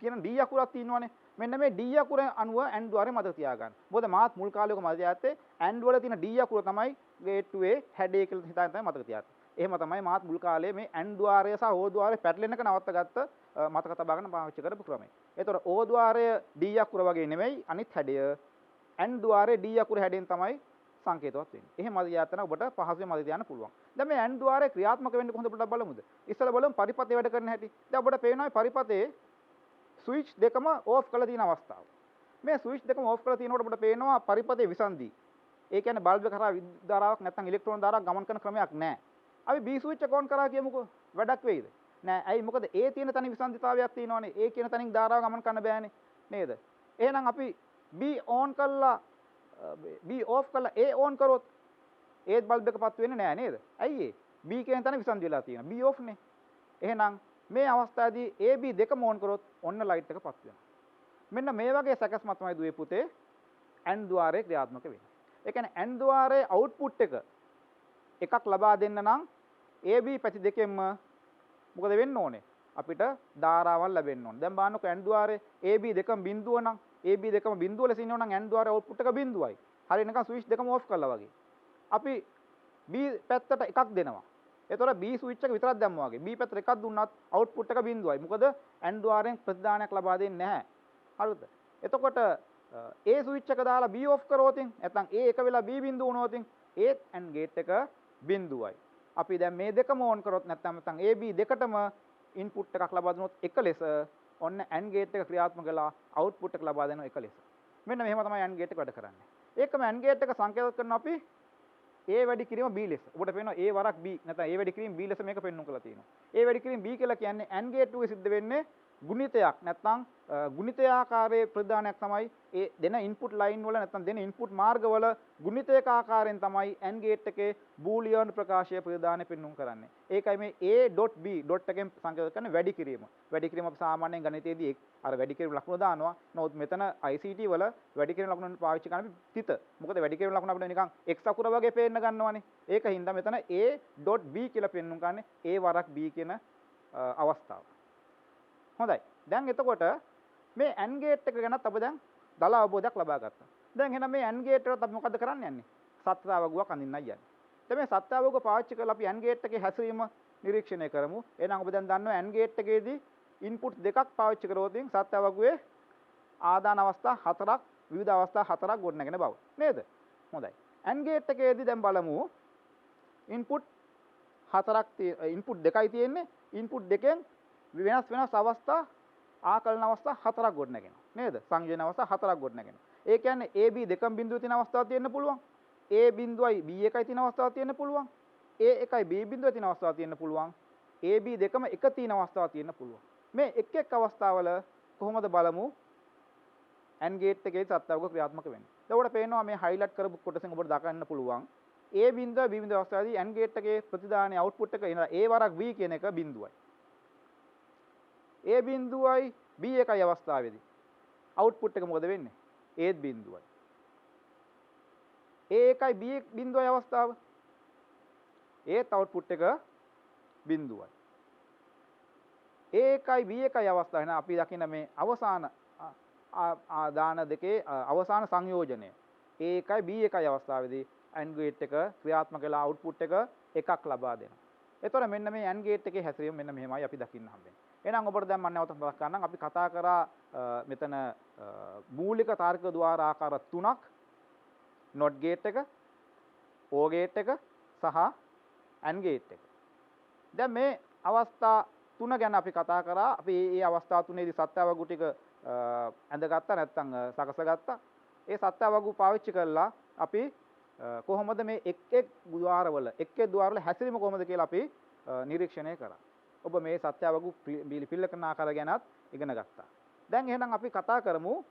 කියන D අකුරක් තියෙනවානේ. මෙන්න මේ D අකුර අනුව AND ద్వාරය මතක තියාගන්න. මොකද මාත් මුල් කාලේ ඔක මතක තියාගත්තේ AND වල තියෙන D අකුර තමයි ගේට්ටුවේ හැඩය කියලා හිතාගෙන තමයි මතක තියාගත්තේ. එහෙම තමයි මාත් මුල් කාලේ මේ AND ద్వාරය සහ O ద్వාරය පැටලෙනක නවත්තගත්ත මතක තබාගෙන පාවිච්චි කරපු ක්‍රමය. ඒතකොට O ద్వාරය D අකුර වගේ නෙමෙයි අනිත් හැඩය AND ద్వාරයේ D අකුර හැඩයෙන් තමයි සංකේතවත් වෙන්නේ. එහෙම මතක තියාගන්න ඔබට පහසුවෙන් මතක තියාගන්න පුළුවන්. දැන් මේ AND ద్వාරය ක්‍රියාත්මක වෙන්නේ කොහොමද පොඩ්ඩක් බලමුද? ඉස්සෙල්ලා බලමු පරිපතේ වැඩ කරන හැටි. දැන් ඔබට පේනවා පරිපතේ ස්විච් දෙකම ඕෆ් කරලා තියෙන අවස්ථාව. මේ ස්විච් දෙකම ඕෆ් කරලා තියෙනකොට අපිට පේනවා පරිපතේ විසන්ධි. ඒ කියන්නේ බල්බ් එක කරා විද්‍යුත් ධාරාවක් නැත්නම් ඉලෙක්ට්‍රෝන ධාරාවක් ගමන් කරන ක්‍රමයක් නැහැ. අපි B ස්විච් එක ඔන් කරා කියමුකෝ. වැඩක් වෙයිද? නෑ. ඇයි? මොකද A තියෙන තැන විසන්ධිතාවයක් තියෙනවනේ. A කියන තැනින් ධාරාව ගමන් කරන්න බෑනේ. නේද? එහෙනම් අපි B ඕන් කළා B ඕෆ් කළා A ඕන් කරොත් A බල්බ් එක පත් වෙන්නේ නෑ නේද? ඇයි ඒ? B කියන තැන විසන්ධි වෙලා තියෙනවා. B ඕෆ් නේ. එහෙනම් මේ අවස්ථාවේදී AB දෙකම ඕන් කරොත් ඔන්න ලයිට් එක පත් වෙනවා. මෙන්න මේ වගේ සැකස්මක් තමයි දුවේ පුතේ AND ద్వාරයේ ක්‍රියාත්මක වෙන්නේ. ඒ කියන්නේ AND ద్వාරයේ අවුට්පුට් එකක් ලබා දෙන්න නම් AB පැති දෙකෙන්ම මොකද වෙන්න ඕනේ? අපිට ධාරාවල් ලැබෙන්න ඕනේ. දැන් බලන්නකො AND ద్వාරයේ AB දෙකම බිඳුව නම් AB දෙකම බිඳුව ලෙස ඉන්නව නම් AND ద్వාරයේ අවුට්පුට් එක බිඳුවයි. හරිය නිකන් ස්විච් දෙකම ඕෆ් කළා වගේ. අපි B පැත්තට එකක් දෙනවා. එතකොට B ස්විච් එක විතරක් දැම්මා වගේ. B පැත්තට එකක් දුන්නත් අවුට්පුට් එක බිඳුවයි. මොකද AND ద్వාරයෙන් ප්‍රතිදානයක් ලබා දෙන්නේ නැහැ. හරිද? එතකොට A ස්විච් එක දාලා B ඔෆ් කරොත් නැත්නම් A එක වෙලා B බිඳුව වුණොත් ඒත් AND ගේට් එක බිඳුවයි. අපි දැන් මේ දෙකම ඕන් කරොත් නැත්නම් AB දෙකටම ඉන්පුට් එකක් ලබා දුනොත් එක ලෙස ඔන්න AND ගේට් එක ක්‍රියාත්මක වෙලා අවුට්පුට් එක ලබා දෙනවා එක ලෙස. මෙන්න මෙහෙම තමයි AND ගේට් එක වැඩ කරන්නේ. ඒකම AND ගේට් එක සංකේත කරනවා අපි A වැඩි කිරීම B ලෙස. ඔබට පේනවා A වරක් B නැත්නම් A වැඩි කිරීම B ලෙස මේක පෙන්වන්න කරලා තියෙනවා. A වැඩි කිරීම B කියලා කියන්නේ AND ගේට් එකේ සිද්ධ වෙන්නේ ගුණිතයක් නැත්නම් ගුණිතයාකාරයේ ප්‍රදානයක් තමයි ඒ දෙන ඉන්පුට් ලයින් වල නැත්නම් දෙන ඉන්පුට් මාර්ගවල ගුණිතයක ආකාරයෙන් තමයි AND ගේට් එකේ බූලියන් ප්‍රකාශය ප්‍රදානය පෙන්වුම් කරන්නේ. ඒකයි මේ A.B ඩොට් එකෙන් සංකේත කරන වැඩි කිරීම. වැඩි කිරීම අපි සාමාන්‍යයෙන් ගණිතයේදී අර වැඩි කිරීම ලකුණ දානවා. නමුත් මෙතන ICT වල වැඩි කිරීම ලකුණ පාවිච්චි කරන්නේ තිත. මොකද වැඩි කිරීම ලකුණ අපිට නිකන් x අකුර වගේ පේන්න ගන්නවනේ. ඒක හින්දා මෙතන A.B කියලා පෙන්වුම් කරන්නේ A වරක් B කියන අවස්ථාව. හොඳයි. දැන් එතකොට මේ AND ගේට් එක ගැනත් අපි දැන් දල අවබෝධයක් ලබා ගත්තා. දැන් එහෙනම් මේ AND ගේට් එකට අපි මොකද කරන්න යන්නේ? සත්‍යාවගුවක් අඳින්නයි යන්නේ. දැන් මේ සත්‍යාවගුව පාවිච්චි කරලා අපි AND ගේට් එකේ හැසිරීම නිරීක්ෂණය කරමු. එහෙනම් ඔබ දැන් දන්නවා AND ගේට් එකේදී ඉන්පුට් දෙකක් පාවිච්චි කරොත් සත්‍යාවගුවේ ආදාන අවස්ථා හතරක් විවිධ අවස්ථා හතරක් ගොඩනගෙන බව. නේද? හොඳයි. AND ගේට් එකේදී දැන් බලමු ඉන්පුට් හතරක් ඉන්පුට් දෙකයි තියෙන්නේ. ඉන්පුට් දෙකෙන් වෙනස් අවස්ථා ආකලන අවස්ථා හතරක් ගොඩනගෙනවා නේද? සංයෝජන අවස්ථා හතරක් ගොඩනගෙනවා. ඒ කියන්නේ AB දෙකම බිඳුව තියෙන අවස්ථාවක් තියෙන්න පුළුවන්. A බිඳුවයි B එකයි තියෙන අවස්ථාවක් තියෙන්න පුළුවන්. A එකයි B බිඳුව තියෙන අවස්ථාවක් තියෙන්න පුළුවන්. AB දෙකම එක තියෙන අවස්ථාවක් තියෙන්න පුළුවන්. මේ එක් අවස්ථාවල කොහොමද බලමු AND ගේට් එකේ සත්‍යවක ක්‍රියාත්මක වෙන්නේ. දැන් ඔබට පේනවා මේ හයිලයිට් කරපු කොටසෙන් ඔබට දකින්න පුළුවන්. A බිඳුව B බිඳුව අවස්ථාවේදී AND ගේට් එකේ ප්‍රතිදානයේ අවුට්පුට් එක එනවා A වරක් B කියන එක බිඳුවයි. A බිඳුවයි B එකයි අවස්ථාවේදී අවුට්පුට් එක මොකද වෙන්නේ? Aත් බිඳුවයි. A එකයි B බිඳුවයි අවස්ථාව. Aත් අවුට්පුට් එක බිඳුවයි. A එකයි B එකයි අවස්ථාව. එහෙනම් අපි දකින්න මේ අවසාන දාන දෙකේ අවසාන සංයෝජනය. A එකයි B එකයි අවස්ථාවේදී AND ගේට් එක ක්‍රියාත්මක වෙලා අවුට්පුට් එක එකක් ලබා දෙනවා. එතකොට මෙන්න මේ AND ගේට් එකේ හැසිරීම මෙන්න මෙහෙමයි අපි දකින්න හම්බෙන්නේ. එහෙනම් ඔබට දැන් මම නැවත මතක් කරන්නම් අපි කතා කරා මෙතන මූලික තාර්කික ద్వාර ආකාර තුනක් NOT ගේට් එක, OR ගේට් එක සහ AND ගේට් එක. දැන් මේ අවස්ථා තුන ගැන අපි කතා කරා. අපි මේ අවස්ථා තුනේදී සත්‍යවගු ටික ඇඳගත්තා නැත්නම් සකසගත්තා. ඒ සත්‍යවගු පාවිච්චි කරලා අපි කොහොමද මේ එක් ద్వාරවල ద్వාරවල හැසිරීම කොහොමද කියලා අපි නිරීක්ෂණය කරා. ඔබ මේ සත්‍යවගු පිළිපිල්ල කරන ආකාරය ගැනත් ඉගෙන ගත්තා. දැන් එහෙනම් අපි කතා කරමු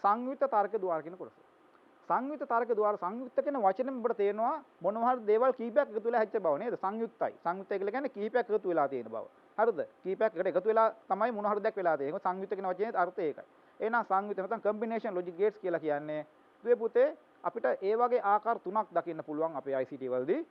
සංයුක්ත තර්ක ద్వාර කියන කොටස. සංයුක්ත තර්ක ద్వාර සංයුක්ත කියන වචනයෙන් ඔබට තේරෙනවා මොනවා හරි දේවල් කීපයක් එකතු වෙලා හැච්ච බව නේද? සංයුක්තයි. සංයුක්තය කියලා කියන්නේ කීපයක් එකතු වෙලා තියෙන බව. හරිද? කීපයක් එකට එකතු වෙලා තමයි මොනවා හරි දෙයක් වෙලා තියෙන්නේ. ඒක සංයුක්ත කියන වචනේ අර්ථය ඒකයි. එහෙනම් සංයුක්ත නැත්නම් කම්බිනේෂන් ලොජික් ගේට්ස් කියලා කියන්නේ දුවේ පුතේ අපිට ඒ වගේ ආකාර තුනක් දකින්න පුළුවන් අපේ ICT වලදී.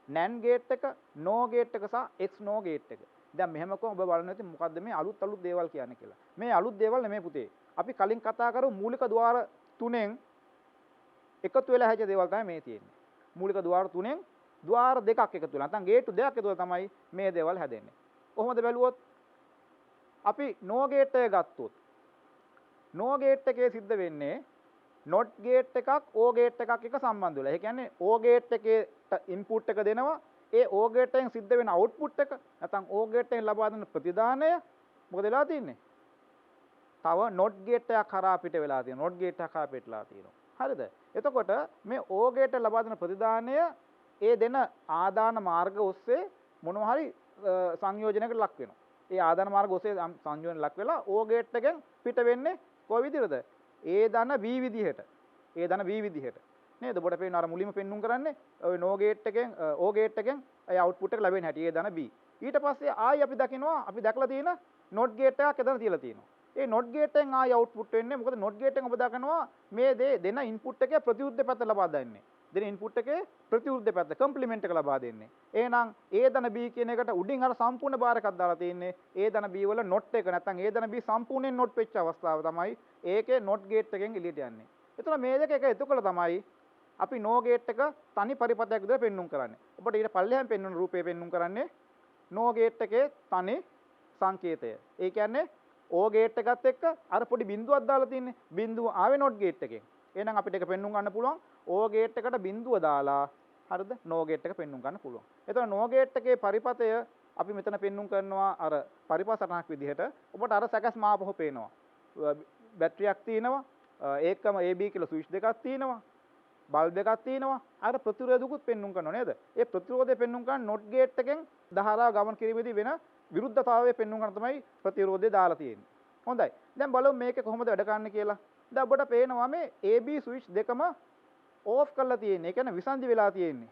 NAND ගේට් එක, NOR ගේට් එක සහ XNOR ගේට් එක. දැන් මෙහෙම කොහොම ඔබ බලන්න ඉතින් මොකද්ද මේ අලුත් දේවල් කියන්නේ කියලා. මේ අලුත් දේවල් නෙමෙයි පුතේ. අපි කලින් කතා කරමු මූලික ద్వාර තුනෙන් එකතු වෙලා හැදෙන දේවල් තමයි මේ තියෙන්නේ. මූලික ద్వාර තුනෙන් ద్వාර දෙකක් එකතු වෙලා නැත්නම් ගේට් දෙකක් එකතු වෙලා තමයි මේ දේවල් හැදෙන්නේ. කොහොමද බැලුවොත් අපි NOR ගේට් එක ගත්තොත් NOR ගේට් එකේ සිද්ධ වෙන්නේ NOT ගේට් එකක් OR ගේට් එකක් එක සම්බන්ධ වෙලා. ඒ කියන්නේ OR ගේට් එකේ ඉන්පුට් එක දෙනවා. ඒ OR ගේට් එකෙන් සිද්ධ වෙන අවුට්පුට් එක නැත්නම් OR ගේට් එකෙන් ලබා දෙන ප්‍රතිදානය මොකද වෙලා තියෙන්නේ? තව NOT ගේට් එකක් හරහා පිට වෙලා තියෙනවා. NOT ගේට් එකක් හරහා පිටලා තියෙනවා. හරිද? එතකොට මේ OR ගේට් එක ලබා දෙන ප්‍රතිදානය ඒ දෙන ආදාන මාර්ග ඔස්සේ මොනවා හරි සංයෝජනයකට ලක් වෙනවා. ඒ ආදාන මාර්ග ඔස්සේ සංයෝජන ලක් වෙලා OR ගේට් එකෙන් පිට වෙන්නේ කොයි විදිහටද? A ධන B විදිහට. A ධන B විදිහට. නේද? ඔබට පේන අර මුලින්ම පෙන්눔 කරන්නේ ඔය NOR ගේට් එකෙන් OR ගේට් එකෙන් ඒ අවුට්පුට් එක ලැබෙන හැටි A ධන B. ඊට පස්සේ ආයි අපි දකිනවා අපි දැකලා තියෙන NOT ගේට් එකක් එතන තියලා තියෙනවා. ඒ NOT ගේට් එකෙන් ආයි අවුට්පුට් වෙන්නේ මොකද NOT ගේට් එකෙන් ඔබ දකිනවා මේ දෙන ඉන්පුට් එකේ ප්‍රතිවිරුද්ධ පැත්ත ලබා දෙන්නේ. දෙන ඉන්පුට් එකේ ප්‍රතිවිරුද්ධ පැත්ත කම්ප්ලිමන්ට් එක ලබා දෙන්නේ. එහෙනම් A ධන B කියන එකට උඩින් අර සම්පූර්ණ බාර එකක් දාලා තියෙන්නේ. A ධන B වල NOT එක නැත්නම් A ධන B සම්පූර්ණයෙන් NOT වෙච්ච අවස්ථාව තමයි ඒකේ NOT ගේට් එකෙන් එළියට යන්නේ. එතන මේ දෙක එක එතකොට තමයි අපි NOR ගේට් එක තනි පරිපථයක් විදිහට පෙන්눔 කරන්නේ. ඔබට ඊට පල්ලෙහාන් පෙන්වන රූපේ පෙන්눔 කරන්නේ NOR ගේට් එකේ තනි සංකේතය. ඒ කියන්නේ OR ගේට් එකත් එක්ක අර පොඩි බිඳුවක් දාලා තින්නේ. බිඳුව ආවේ NOT ගේට් එකෙන්. එහෙනම් අපිට ඒක පෙන්눔 ගන්න පුළුවන් OR ගේට් එකට බිඳුව දාලා හරිද? NOR ගේට් එක පෙන්눔 ගන්න පුළුවන්. එතකොට NOR ගේට් එකේ පරිපථය අපි මෙතන පෙන්눔 කරනවා අර පරිපථ සටහනක් විදිහට. ඔබට අර සැකස් මාපහු පේනවා. බැටරියක් තියෙනවා. ඒකම AB කියලා ස්විච් දෙකක් තියෙනවා. බල්බ් එකක් තියෙනවා. අර ප්‍රතිරෝධකුත් පෙන්눔 කරනවා නේද? ඒ ප්‍රතිරෝධය පෙන්눔 කරන NOT ගේට් එකෙන් ධාරාව ගමන් කිරීමේදී වෙන විරුද්ධතාවය පෙන්눔 කරන තමයි ප්‍රතිරෝධය දාලා තියෙන්නේ. හොඳයි. දැන් බලමු මේකේ කොහොමද වැඩ කරන්නේ කියලා. දැන් ඔබට පේනවා මේ AB ස්විච් දෙකම ඕෆ් කරලා තියෙන්නේ. ඒ කියන්නේ විසන්ධි වෙලා තියෙන්නේ.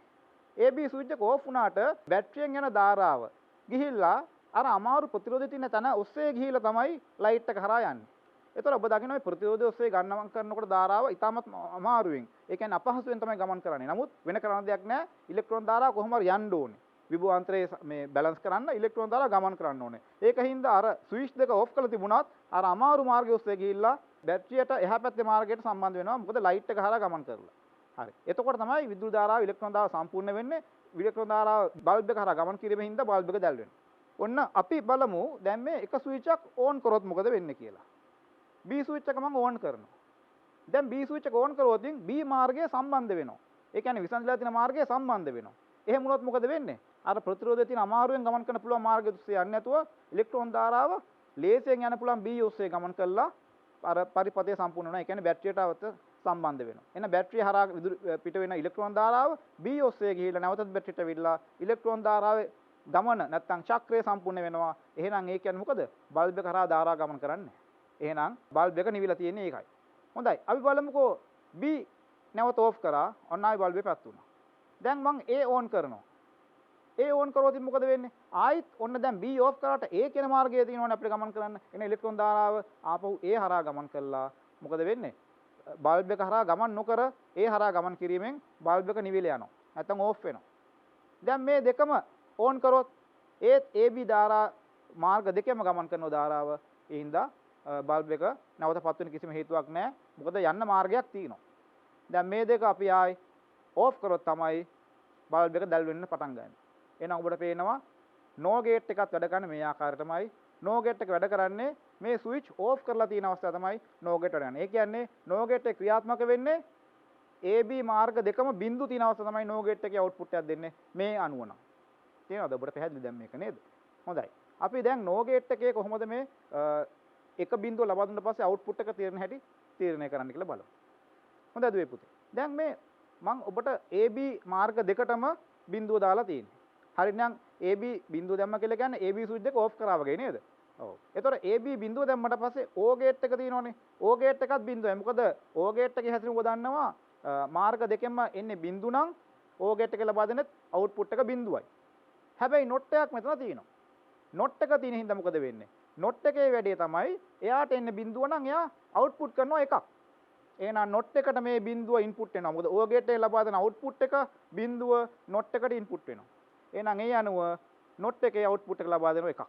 AB ස්විච් එක ඕෆ් වුණාට බැටරියෙන් යන ධාරාව ගිහිල්ලා අර අමාරු ප්‍රතිරෝධය තියෙන තැන ඔස්සේ ගිහිල්ලා තමයි ලයිට් එක හරහා යන්නේ. ඒතර ඔබ දකින්න මේ ප්‍රතිරෝධය ඔස්සේ ගමන් කරනකොට ධාරාව ඉතාමත් අමාරුවෙන් ඒ කියන්නේ අපහසුවෙන් තමයි ගමන් කරන්නේ. නමුත් වෙන කරන්න දෙයක් නැහැ. ඉලෙක්ට්‍රෝන ධාරාව කොහොම හරි යන්න ඕනේ. විභවාන්තරයේ මේ බැලන්ස් කරන්න ඉලෙක්ට්‍රෝන ධාරාව ගමන් කරන්න ඕනේ. ඒකින්ද අර ස්විච් දෙක ඕෆ් කරලා තිබුණත් අර අමාරු මාර්ගය ඔස්සේ ගිහිල්ලා බැටරියට එහා පැත්තේ මාර්ගයට සම්බන්ධ වෙනවා. මොකද ලයිට් එක හරහා ගමන් කරලා. හරි. එතකොට තමයි විදුලි ධාරාව ඉලෙක්ට්‍රෝන ධාරාව සම්පූර්ණ වෙන්නේ. ඉලෙක්ට්‍රෝන ධාරාව බල්බ් එක හරහා ගමන් කිරීමෙන් හින්දා බල්බ් එක දැල් වෙනවා. ඔන්න අපි බලමු දැන් මේ එක ස්විච් එකක් ඕන් කරොත් මොකද වෙන්නේ කියලා. B ස්විච් එක මම ඕන් කරනවා. දැන් B ස්විච් එක ඕන් කරොත් B මාර්ගය සම්බන්ධ වෙනවා. ඒ කියන්නේ විසන්ධිලා තියෙන මාර්ගය සම්බන්ධ වෙනවා. එහෙම වුණොත් මොකද වෙන්නේ? අර ප්‍රතිරෝධය තියෙන අමාරුවෙන් ගමන් කරන්න පුළුවන් මාර්ගය ඔස්සේ යන්නේ නැතුව ඉලෙක්ට්‍රෝන ධාරාව ලේසියෙන් යන්න පුළුවන් B ඔස්සේ ගමන් කළා අර පරිපථය සම්පූර්ණ වෙනවා. ඒ කියන්නේ බැටරියට අවත සම්බන්ධ වෙනවා. එහෙනම් බැටරිය හරහා පිට වෙන ඉලෙක්ට්‍රෝන ධාරාව B ඔස්සේ ගිහිල්ලා නැවතත් බැටරියට විල්ලා ඉලෙක්ට්‍රෝන ධාරාවේ ගමන නැත්නම් චක්‍රය සම්පූර්ණ වෙනවා. එහෙනම් ඒ කියන්නේ මොකද? බල්බ් එක හරහා ධාරාව ගමන් කරන්නේ. එහෙනම් බල්බ් එක නිවිලා තියෙන්නේ ඒකයි. හොඳයි. අපි බලමුකෝ B නැවත ඕෆ් කරා. ඔන්න ආයි බල්බ් එක පැත් වුණා. දැන් මම A ඕන් කරනවා. A ඕන් කරොත් මොකද වෙන්නේ? ආයිත් ඔන්න දැන් B ඕෆ් කරාට A කියන මාර්ගය තියෙනවනේ අපිට ගමන් කරන්න. එන ඉලෙක්ට්‍රෝන ධාරාව ආපහු A හරහා ගමන් කළා. මොකද වෙන්නේ? බල්බ් එක හරහා ගමන් නොකර A හරහා ගමන් කිරීමෙන් බල්බ් එක නිවිලා යනවා. නැත්නම් ඕෆ් වෙනවා. දැන් මේ දෙකම ඕන් කරොත් ඒත් AB ධාරා මාර්ග දෙකම ගමන් කරන ධාරාව ඒ හින්දා බල්බ් එක නැවත පත් වෙන කිසිම හේතුවක් නැහැ. මොකද යන්න මාර්ගයක් තියෙනවා. දැන් මේ දෙක අපි ආයි ඕෆ් කරොත් තමයි බල්බ් එක දැල් වෙන්න පටන් ගන්න. එහෙනම් ඔබට පේනවා නෝ ගේට් එකත් වැඩ කරන්නේ මේ ආකාරයටමයි. නෝ ගේට් එක වැඩ කරන්නේ මේ ස්විච් ඕෆ් කරලා තියෙන අවස්ථාව තමයි නෝ ගේට් වැඩ කරන්නේ. ඒ කියන්නේ නෝ ගේට් එක ක්‍රියාත්මක වෙන්නේ AB මාර්ග දෙකම බිඳු තියෙන අවස්ථාව තමයි නෝ ගේට් එකේ අවුට්පුට් එකක් දෙන්නේ මේ අනුව නම්. තේරෙනවද ඔබට පැහැදිලි දැන් මේක නේද? හොඳයි. අපි දැන් නෝ ගේට් එකේ කොහොමද මේ එක බිඳුව ලබා දුන්න පස්සේ අවුට්පුට් එක තීරණය කරන්න කියලා බලමු. හොඳයි දුවේ පුතේ. දැන් මේ මම ඔබට AB මාර්ග දෙකටම බිඳුව දාලා තියෙන්නේ. හරි නම් AB බිඳුව දැම්ම කියලා කියන්නේ AB ස්විච් එක ඕෆ් කරා වගේ නේද? ඔව්. එතකොට AB බිඳුව දැම්මට පස්සේ O ගේට් එක තියෙනවනේ. O ගේට් එකත් බිඳුවයි. මොකද O ගේට් එකේ හැසිරීම ඔබ දන්නවා මාර්ග දෙකෙන්ම එන්නේ බිඳු නම් O ගේට් එකේ ලබා දෙන අවුට්පුට් එක බිඳුවයි. හැබැයි නොට් එකක් මෙතන තියෙනවා. නොට් එක තියෙන හින්දා මොකද වෙන්නේ? නොට් එකේ වැඩේ තමයි එයාට එන්නේ බිඳුව නම් එයා අවුට්පුට් කරනවා එකක්. එහෙනම් නොට් එකට මේ බිඳුව ඉන්පුට් වෙනවා. මොකද O ගේට් එකේ ලබා දෙන අවුට්පුට් එක බිඳුව නොට් එකට ඉන්පුට් වෙනවා. එහෙනම් ඒ අනුව නොට් එකේ අවුට්පුට් එක ලබා දෙනවා එකක්.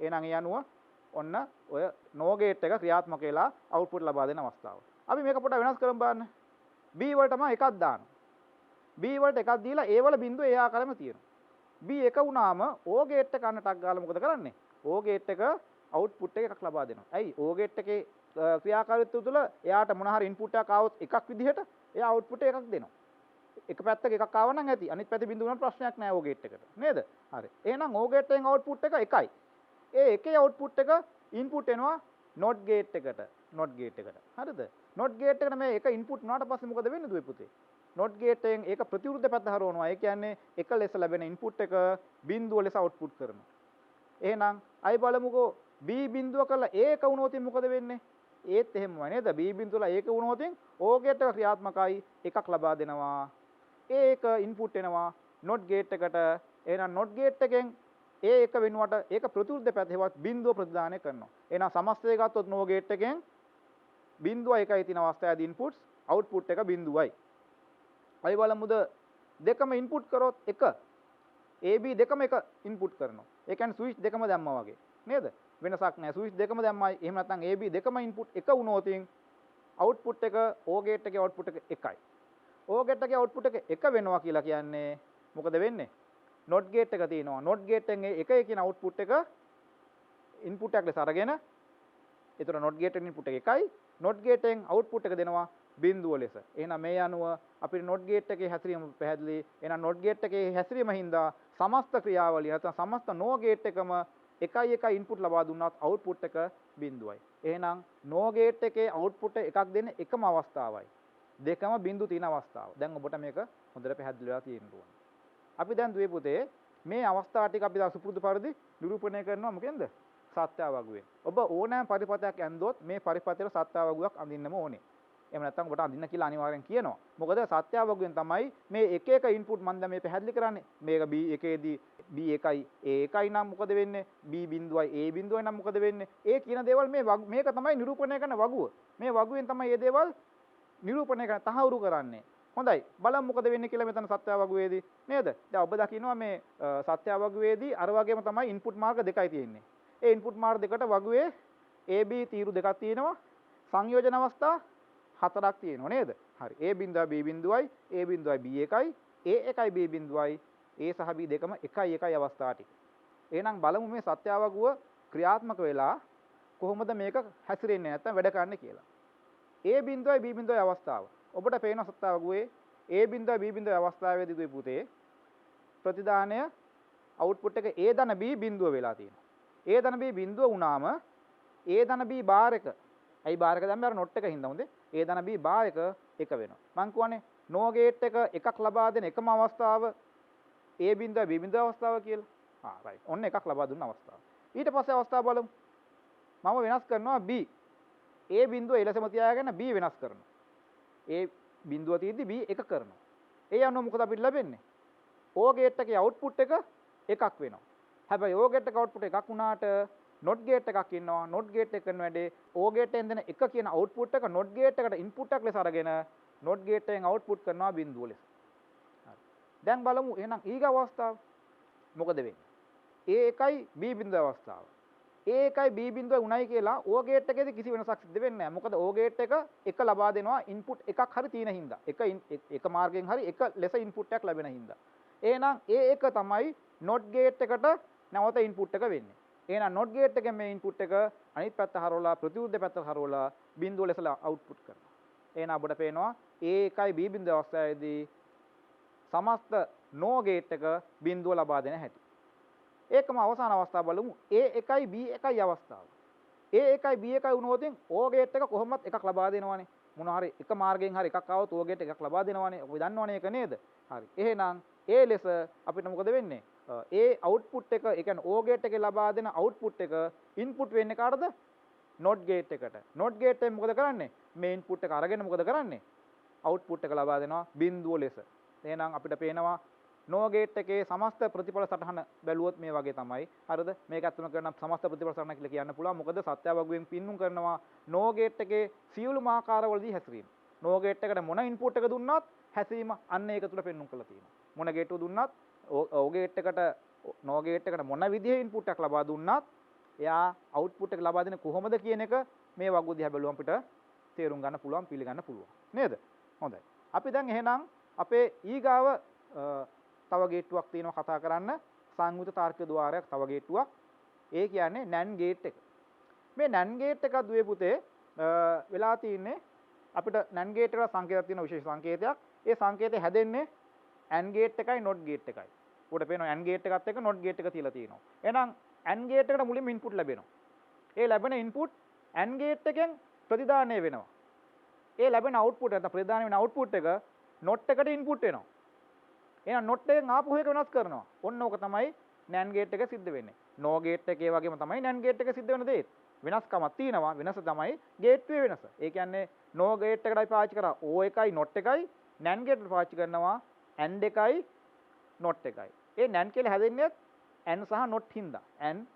එහෙනම් ඒ අනුව ඔන්න ඔය නෝ ගේට් එක ක්‍රියාත්මක වෙලා අවුට්පුට් ලබා දෙන අවස්ථාව. අපි මේක පොඩ්ඩක් වෙනස් කරමු බලන්න. B වලටම එකක් දානවා. B වලට එකක් දීලා A වල බිඳුව ඒ ආකාරයෙන්ම තියෙනවා. B එක වුණාම O ගේට් එක අන්න ටක් ගාලා මොකද කරන්නේ? O ගේට් එක අවුට්පුට් එකක් ලබා දෙනවා. ඇයි? O ගේට් එකේ ක්‍රියාකාරීත්වය තුළ එයාට මොන හරි ඉන්පුට් එකක් ආවොත් එකක් විදිහට එයා අවුට්පුට් එකක් දෙනවා. එක පැත්තක එකක් ආව නම් ඇති. අනිත් පැත්තේ බිඳුව නම් ප්‍රශ්නයක් නැහැ O ගේට් එකට. නේද? හරි. එහෙනම් O ගේට් එකෙන් අවුට්පුට් එක එකයි. ඒ එකේ අවුට්පුට් එක ඉන්පුට් වෙනවා NOT ගේට් එකට. NOT ගේට් එකට. හරිද? NOT ගේට් එකට මේ එක ඉන්පුට් වුණාට පස්සේ මොකද වෙන්නේ දුවේ පුතේ? NOT ගේට් එකෙන් ඒක ප්‍රතිවිරුද්ධ පැත්ත හරවනවා. ඒ කියන්නේ එක ලෙස ලැබෙන ඉන්පුට් එක බිඳුව ලෙස අවුට්පුට් කරනවා. එහෙනම් අය බලමුකෝ B බිඳුව කරලා A එක වුණොත් මොකද වෙන්නේ? ඒත් එහෙමමයි නේද? B බිඳුවලා A එක වුණොත් O ගේට් එක ක්‍රියාත්මකයි එකක් ලබා දෙනවා. A එක ඉන්පුට් වෙනවා NOT ගේට් එකට. එහෙනම් NOT ගේට් එකෙන් A එක වෙනුවට ඒක ප්‍රතිවිරුද්ධ පැත්තේවත් බිඳුව ප්‍රතිදානය කරනවා. එහෙනම් සමස්තය ගත්තොත් NO ගේට් එකෙන් බිඳුව එකයි තියෙන අවස්ථාවේදී ඉන්පුට්ස් අවුට්පුට් එක බිඳුවයි. අය බලමුද දෙකම ඉන්පුට් කරොත් එක AB දෙකම එක ඉන්පුට් කරනවා. ඒ කියන්නේ ස්විච් දෙකම දැම්මා වගේ. නේද? වෙනසක් නැහැ. ස්විච් දෙකම දැම්මයි. එහෙම නැත්නම් AB දෙකම ඉන්පුට් එක වුණොත් අවුට්පුට් එක O ගේට් එකේ අවුට්පුට් එක එකයි. O ගේට් එකේ අවුට්පුට් එක එක වෙනවා කියලා කියන්නේ මොකද වෙන්නේ? NOT ගේට් එක තියෙනවා. NOT ගේට් එකෙන් එකේ කියන අවුට්පුට් එක ඉන්පුට් එකක් ලෙස අරගෙන ඒතර NOT ගේට් එකේ ඉන්පුට් එක එකයි. NOT ගේට් එකෙන් අවුට්පුට් එක දෙනවා බිඳුව ලෙස. එහෙනම් මේ අනුව අපිට NOT ගේට් එකේ හැසිරීම පැහැදිලි. එහෙනම් NOT ගේට් එකේ හැසිරීම හින්දා සමස්ත ක්‍රියාවලිය නැත්නම් සමස්ත NO ගේට් එකම එකයි එකයි ඉන්පුට් ලබා දුන්නත් අවුට්පුට් එක බිඳුවයි. එහෙනම් NO ගේට් එකේ අවුට්පුට් එකක් දෙන්නේ එකම අවස්ථාවයි. දෙකම බිඳු තියෙන අවස්ථාව. දැන් ඔබට මේක හොඳට පැහැදිලි වෙලා තියෙන්න ඕන. අපි දැන් දුවේ පුතේ මේ අවස්ථා ටික අපි දැන් සුපුරුදු පරිදි නිරූපණය කරනවා මොකෙන්ද? සත්‍යාවගුවෙන්. ඔබ ඕනෑම පරිපතයක් ඇන්දොත් මේ පරිපතයට සත්‍යාවගුවක් අඳින්නම ඕනේ. එහෙම නැත්නම් ඔබට අඳින්න කියලා අනිවාර්යෙන් කියනවා. මොකද සත්‍යාවගුවෙන් තමයි මේ එක එක ඉන්පුට් මම දැන් මේ පැහැදිලි කරන්නේ. මේක B එකේදී B එකයි A එකයි නම් මොකද වෙන්නේ? B බිඳුවයි A බිඳුවයි නම් මොකද වෙන්නේ? ඒ කියන දේවල් මේක තමයි නිරූපණය කරන වගුව. මේ වගුවෙන් තමයි මේ දේවල් නිරූපණය කරන තහවුරු කරන්නේ. හොඳයි බලමු මොකද වෙන්නේ කියලා මෙතන සත්‍යාවගුවේදී නේද? දැන් ඔබ දකිනවා මේ සත්‍යාවගුවේදී අර වගේම තමයි ඉන්පුට් මාර්ග දෙකයි තියෙන්නේ. ඒ ඉන්පුට් මාර්ග දෙකට වගුවේ AB තීරු දෙකක් තියෙනවා. සංයෝජන අවස්ථා හතරක් තියෙනවා නේද? හරි. A බිඳුවයි B බිඳුවයි A බිඳුවයි B එකයි A එකයි B බිඳුවයි A සහ B දෙකම එකයි එකයි අවස්ථා ටික. එහෙනම් බලමු මේ සත්‍යාවගුව ක්‍රියාත්මක වෙලා කොහොමද මේක හැසිරෙන්නේ නැත්නම් වැඩ කරන්නේ කියලා. A බිඳුවයි B බිඳුවයි අවස්ථාව. ඔබට පේන සත්‍යාවගුවේ A බිඳුවයි B බිඳුවයි අවස්ථාවේදී දුවේ පුතේ ප්‍රතිදානය අවුට්පුට් එක A ධන B බිඳුව වෙලා තියෙනවා. A ධන B බිඳුව වුණාම A ධන B බාර් එක. ඇයි බාර් එක දැම්මේ අර නොට් එක හින්දා හොඳේ. A ධන B බාර් එක එක වෙනවා. මං කියවනේ NO ගේට් එක එකක් ලබා දෙන එකම අවස්ථාව A බිඳුව B බිඳුව අවස්ථාව කියලා. රයිට්. ඔන්න එකක් ලබා දුන්න අවස්ථාව. ඊට පස්සේ අවස්ථාව බලමු. මම වෙනස් කරනවා B. A බිඳුව එලෙසම තියාගෙන B වෙනස් කරනවා. A බිඳුව තියෙද්දි B එක කරනවා. ඒ අනුව මොකද අපිට ලැබෙන්නේ? O ගේට් එකේ අවුට්පුට් එක එකක් වෙනවා. හැබැයි O ගේට් එක අවුට්පුට් එකක් වුණාට NOT ගේට් එකක් ඉන්නවා. NOT ගේට් එක කරන වැඩේ O ගේට් එකෙන් දෙන එක කියන අවුට්පුට් එක NOT ගේට් එකට ඉන්පුට් එකක් ලෙස අරගෙන NOT ගේට් එකෙන් අවුට්පුට් කරනවා බිඳුව ලෙස. හරි. දැන් බලමු එහෙනම් ඊග අවස්ථාව මොකද වෙන්නේ? A එකයි B බිඳුව අවස්ථාව. A එකයි B බිඳුවයි උණයි කියලා O ගේට් එකේදී කිසි වෙනසක් සිද්ධ වෙන්නේ නැහැ. මොකද O ගේට් එක ලබා දෙනවා ඉන්පුට් එකක් හරි තියෙන හින්දා. එක මාර්ගයෙන් හරි එක ලෙස ඉන්පුට් එකක් ලැබෙන හින්දා. එහෙනම් A එක තමයි NOT ගේට් එකට නැවත ඉන්පුට් එක වෙන්නේ. එහෙනම් NOT ගේට් එකෙන් මේ ඉන්පුට් එක අනිත් පැත්ත හරවලා ප්‍රතිවිරුද්ධ පැත්තට හරවලා බිඳුව ලෙස අවුට්පුට් කරනවා. එහෙනම් අපිට පේනවා A එකයි B බිඳුව අවස්ථාවේදී සමස්ත NO ගේට් එක බිඳුව ලබා දෙන හැටි. ඒකම අවසාන අවස්ථාව බලමු A එකයි B එකයි අවස්ථාව. A එකයි B එකයි වුණොත් O ගේට් එක කොහොමවත් එකක් ලබා දෙනවනේ. මොනවා හරි එක මාර්ගයෙන් හරි එකක් ආවොත් O ගේට් එකක් ලබා දෙනවනේ. ඔබ දන්නවනේ ඒක නේද? හරි. එහෙනම් ඒ ලෙස අපිට මොකද වෙන්නේ? ඒ අවුට්පුට් එක, ඒ කියන්නේ O ගේට් එකේ ලබා දෙන අවුට්පුට් එක ඉන්පුට් වෙන්නේ කාටද? NOT ගේට් එකට. NOT ගේට් එකෙන් මොකද කරන්නේ? මේ ඉන්පුට් එක අරගෙන මොකද කරන්නේ? අවුට්පුට් එක ලබා දෙනවා බිඳුව ලෙස. එහෙනම් අපිට පේනවා NO ගේට් එකේ සමස්ත ප්‍රතිඵල සටහන බැලුවොත් මේ වගේ තමයි. හරිද? මේක අත්තුම කරන සමස්ත ප්‍රතිඵල සටහන කියලා කියන්න පුළුවන්. මොකද සත්‍යවගුවෙන් පින්නුම් කරනවා NO ගේට් එකේ සියලුම ආකාරවලදී හැසිරීම. NO ගේට් එකට මොන ඉන්පුට් එක දුන්නත් හැසිරීම අන්න ඒක තුල පෙන්눔 කරලා තියෙනවා. මොන ගේට්ටුව දුන්නත් O ගේට් එකට NO ගේට් එකට මොන විදිහේ ඉන්පුට් එකක් ලබා දුන්නත් එයා අවුට්පුට් එක ලබා දෙන්නේ කොහොමද කියන එක මේ වගුව දිහා බැලුවම අපිට තේරුම් ගන්න පුළුවන්, පිළිගන්න පුළුවන්. නේද? හොඳයි. අපි දැන් එහෙනම් අපේ ඊගාව තව ගේට්ටුවක් තියෙනවා කතා කරන්න. සංයුත තාර්කික ద్వාරයක් තව ගේට්ටුවක්. ඒ කියන්නේ NAND ගේට් එක. මේ NAND ගේට් එකක් දුවේ පුතේ වෙලා තින්නේ අපිට NAND ගේට් එකට සංකේතයක් තියෙන විශේෂ සංකේතයක්. ඒ සංකේතය හැදෙන්නේ AND ගේට් එකයි NOT ගේට් එකයි. උඩ පේනවා AND ගේට් එකත් එක්ක NOT ගේට් එක තියලා තියෙනවා. එහෙනම් AND ගේට් එකට මුලින්ම ඉන්පුට් ලැබෙනවා. ඒ ලැබෙන ඉන්පුට් AND ගේට් එකෙන් ප්‍රතිදානය වෙනවා. ඒ ලැබෙන අවුට්පුට් නැත්නම් ප්‍රතිදානය වෙන අවුට්පුට් එක NOT එකට ඉන්පුට් වෙනවා. එහෙනම් NOT එකෙන් ආපු එක වෙනස් කරනවා. ඔන්න ඕක තමයි NAND ගේට් එක සිද්ධ වෙන්නේ. NO ගේට් එකේ වගේම තමයි NAND ගේට් එක සිද්ධ වෙන දේ. වෙනස්කමක් තියෙනවා. වෙනස තමයි ගේට්වේ වෙනස. ඒ කියන්නේ NO ගේට් එකටයි පාවිච්චි කරා O එකයි NOT එකයි, NAND ගේට් එකට පාවිච්චි කරනවා AND එකයි NOT එකයි. ඒ NAND කියලා හැදෙන්නේ AND සහ NOT හින්දා. AND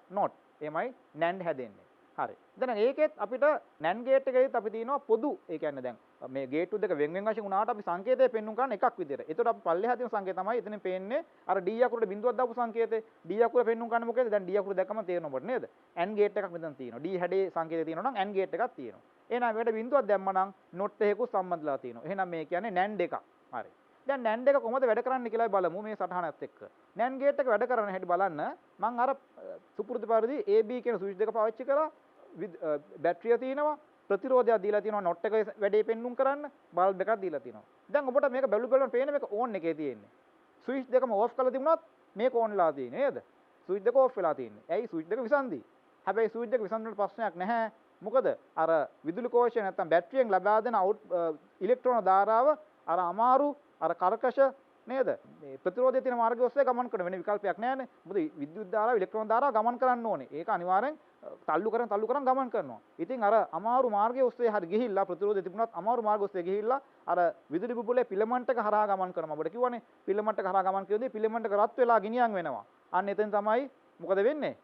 NOT. එමයි NAND හැදෙන්නේ. හරි. දැන් ඒකෙත් අපිට NAND ගේට් එකේත් අපි තියෙනවා පොදු. ඒ කියන්නේ දැන් මේ ගේට්ටු දෙක වෙන වෙන වශයෙන් වුණාට අපි සංකේතය පෙන්වන්න කරන එකක් විදියට. ඒතකොට අපි පල්ලෙහා තියෙන සංකේතය තමයි එතනින් පේන්නේ අර D අකුරට බිඳුවක් දාපු සංකේතය. D අකුර පෙන්වන්න කරන්නේ මොකේද? දැන් D අකුර දැක්කම තේරෙනවා ඔබට නේද? AND ගේට් එකක් මෙතන තියෙනවා. D හැඩේ සංකේතය තියෙනවා නම් AND ගේට් එකක් තියෙනවා. එහෙනම් මේකට බිඳුවක් දැම්ම නම් NOT එකකුත් සම්බන්ධලා තියෙනවා. එහෙනම් මේ කියන්නේ NAND එකක්. හරි. දැන් NAND එක කොහොමද වැඩ කරන්නේ කියලා බලමු මේ සටහනත් එක්ක. NAND ගේට් එක වැඩ කරන හැටි බලන්න මම අර සුපුරුදු පරිදි AB කියන ස්විච් දෙක පාවිච්චි කරා. බැටරිය තියෙනවා, ප්‍රතිරෝධයක් දීලා තියෙනවා, NOT එක වැඩේ පෙන්눔 කරන්න බල්බ් එකක් දීලා තියෙනවා. දැන් ඔබට මේක බැලුවම පේන මේක ඕන් එකේ තියෙන්නේ. ස්විච් දෙකම ඕෆ් කරලා තිබුණත් මේක ඕන්ලා තියෙන්නේ නේද? ස්විච් දෙක ඕෆ් වෙලා තියෙන්නේ. ඇයි ස්විච් දෙක විසන්දි? හැබැයි ස්විච් දෙක විසන්දනට ප්‍රශ්නයක් නැහැ. මොකද අර විදුලි කෝෂය නැත්තම් බැටරියෙන් ලබා දෙන ඉලෙක්ට්‍රෝන ධාරාව අර අමාරු අර කර්කශ නේද? මේ ප්‍රතිරෝධය තියෙන මාර්ගය ඔස්සේ ගමන් කරන වෙන විකල්පයක් නැහැනේ. මොකද විද්‍යුත් ධාරාව ඉලෙක්ට්‍රෝන ධාරාව ගමන් කරන්න ඕනේ. ඒක අනිවාර්යෙන් තල්ලු කරන් ගමන් කරනවා. ඉතින් අර අමාරු මාර්ගය ඔස්සේ හරි ගිහිල්ලා ප්‍රතිරෝධය තිබුණත් අමාරු මාර්ග ඔස්සේ ගිහිල්ලා අර විදුලි බුබුලේ පිලමන්ට් එක හරහා ගමන් කරනවා. අපිට කිව්වනේ පිලමන්ට් එක හරහා ගමන් කියනදී පිලමන්ට් එක රත් වෙලා ගිනියම් වෙනවා. අන්න එතෙන් තමයි මොකද වෙන්නේ?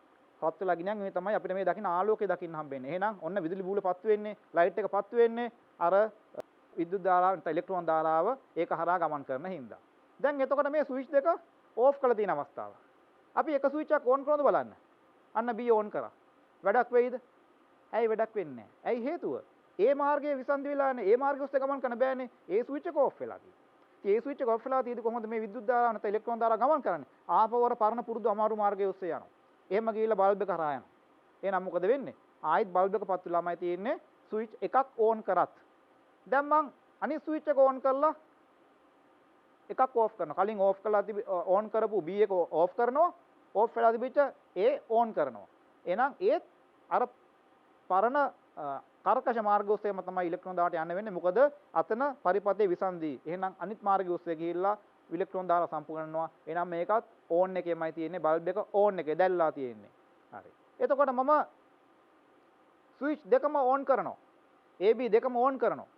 රත් වෙලා ගිනියම් මේ තමයි අපිට මේ දකින්න ආලෝකය දකින්න හම්බෙන්නේ. එහෙනම් ඔන්න විදුලි බුබුල පත්තු වෙන්නේ, ලයිට් එක පත්තු වෙන්නේ අර විද්‍යුත් ධාරාව නැත්නම් ඉලෙක්ට්‍රෝන ධාරාව ඒක හරහා ගමන් කරන හින්දා. දැන් එතකොට මේ ස්විච් දෙක ඕෆ් කරලා තියෙන අවස්ථාව. අපි එක ස්විච් එකක් ඕන් කරනවද බලන්න. අන්න B ඕන් කරා. වැඩක් වෙයිද? ඇයි වැඩක් වෙන්නේ නැහැ? ඇයි හේතුව? ඒ මාර්ගයේ විසන්දි වෙලානේ. ඒ මාර්ගය ඔස්සේ ගමන් කරන්න බෑනේ. ඒ ස්විච් එක ඕෆ් වෙලා තියෙන්නේ. ඉතින් ඒ ස්විච් එක ඕෆ් වෙලා තියෙද්දි කොහොමද මේ විද්‍යුත් ධාරාව නැත්නම් ඉලෙක්ට්‍රෝන ධාරාව ගමන් කරන්නේ? ආපවර පරණ පුරුදු අමාරු මාර්ගය ඔස්සේ යනවා. එහෙම ගිහිල්ලා බල්බ් එක හරහා යනවා. එහෙනම් මොකද වෙන්නේ? ආයෙත් බල්බ් එක පත් වෙලාමයි තියෙන්නේ. ස්විච් එකක් ඕන් කරත්. දැන් මං අනිත් ස්විච් එක ඕන් කරලා එකක් ඕෆ් කරනවා. කලින් ඕෆ් කරලා ඕන් කරපු B එක ඕෆ් කරනවා. ඕෆ් වෙලා තිබිච්ච A ඕන් කරනවා. එහෙනම් ඒත් අර පරණ කර්කශ මාර්ග ඔස්සේම තමයි ඉලෙක්ට්‍රෝන ධාරාවට යන්න වෙන්නේ. මොකද අතන පරිපථයේ විසන්දි. එහෙනම් අනිත් මාර්ගය ඔස්සේ ගිහිල්ලා ඉලෙක්ට්‍රෝන ධාරාව සම්පූර්ණ කරනවා. එහෙනම් මේකත් ඕන් එකේමයි තියෙන්නේ. බල්බ් එක ඕන් එකේ දැල්ලා තියෙන්නේ. හරි. එතකොට මම ස්විච් දෙකම ඕන් කරනවා. AB දෙකම ඕන් කරනවා.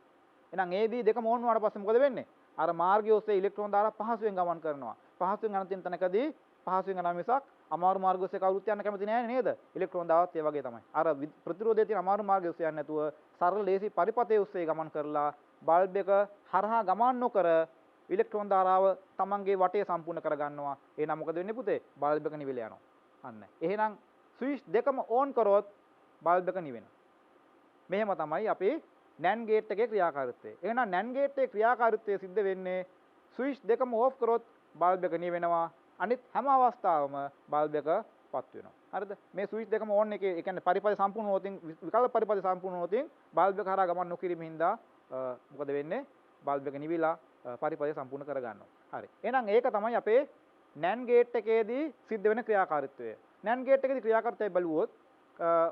එහෙනම් AB දෙකම ඕන් වුණාට පස්සේ මොකද වෙන්නේ? අර මාර්ගය ඔස්සේ ඉලෙක්ට්‍රෝන ධාරාව පහසුවෙන් ගමන් කරනවා. පහසුවෙන් යන තැනකදී පහසුවෙන් යනවා මිසක් අමාරු මාර්ග ඔස්සේ කවුරුත් යන්න කැමති නැහැ නේද? ඉලෙක්ට්‍රෝන ධාරාවත් ඒ වගේ තමයි. අර ප්‍රතිරෝධයේ තියෙන අමාරු මාර්ගය ඔස්සේ යන්නේ නැතුව සරල ලේසි පරිපථයේ ඔස්සේ ගමන් කරලා බල්බ් එක හරහා ගමන් නොකර ඉලෙක්ට්‍රෝන ධාරාව තමන්ගේ වටේ සම්පූර්ණ කරගන්නවා. එහෙනම් මොකද වෙන්නේ පුතේ? බල්බ් එක නිවිල යනවා. අන්න. එහෙනම් ස්විච් දෙකම ඕන් කරොත් බල්බ් එක නිවෙනවා. මෙහෙම තමයි අපේ NAND ගේට් එකේ ක්‍රියාකාරීත්වය. එහෙනම් NAND ගේට් එකේ ක්‍රියාකාරීත්වය සිද්ධ වෙන්නේ ස්විච් දෙකම ඕෆ් කරොත් බල්බ් එක නිවෙනවා. අනිත් හැම අවස්ථාවම බල්බ් එක පත් වෙනවා. හරිද? මේ ස්විච් දෙකම ඕන් එකේ ඒ කියන්නේ පරිපථය සම්පූර්ණ වුණොතින් විකල්ප පරිපථය සම්පූර්ණ වුණොතින් බල්බ් එක හරහා ගමන් නොකිරීම හින්දා මොකද වෙන්නේ? බල්බ් එක නිවිලා පරිපථය සම්පූර්ණ කර ගන්නවා. හරි. එහෙනම් ඒක තමයි අපේ NAND ගේට් එකේදී සිද්ධ වෙන ක්‍රියාකාරීත්වය. NAND ගේට් එකේදී ක්‍රියාකාරීත්වය බැලුවොත්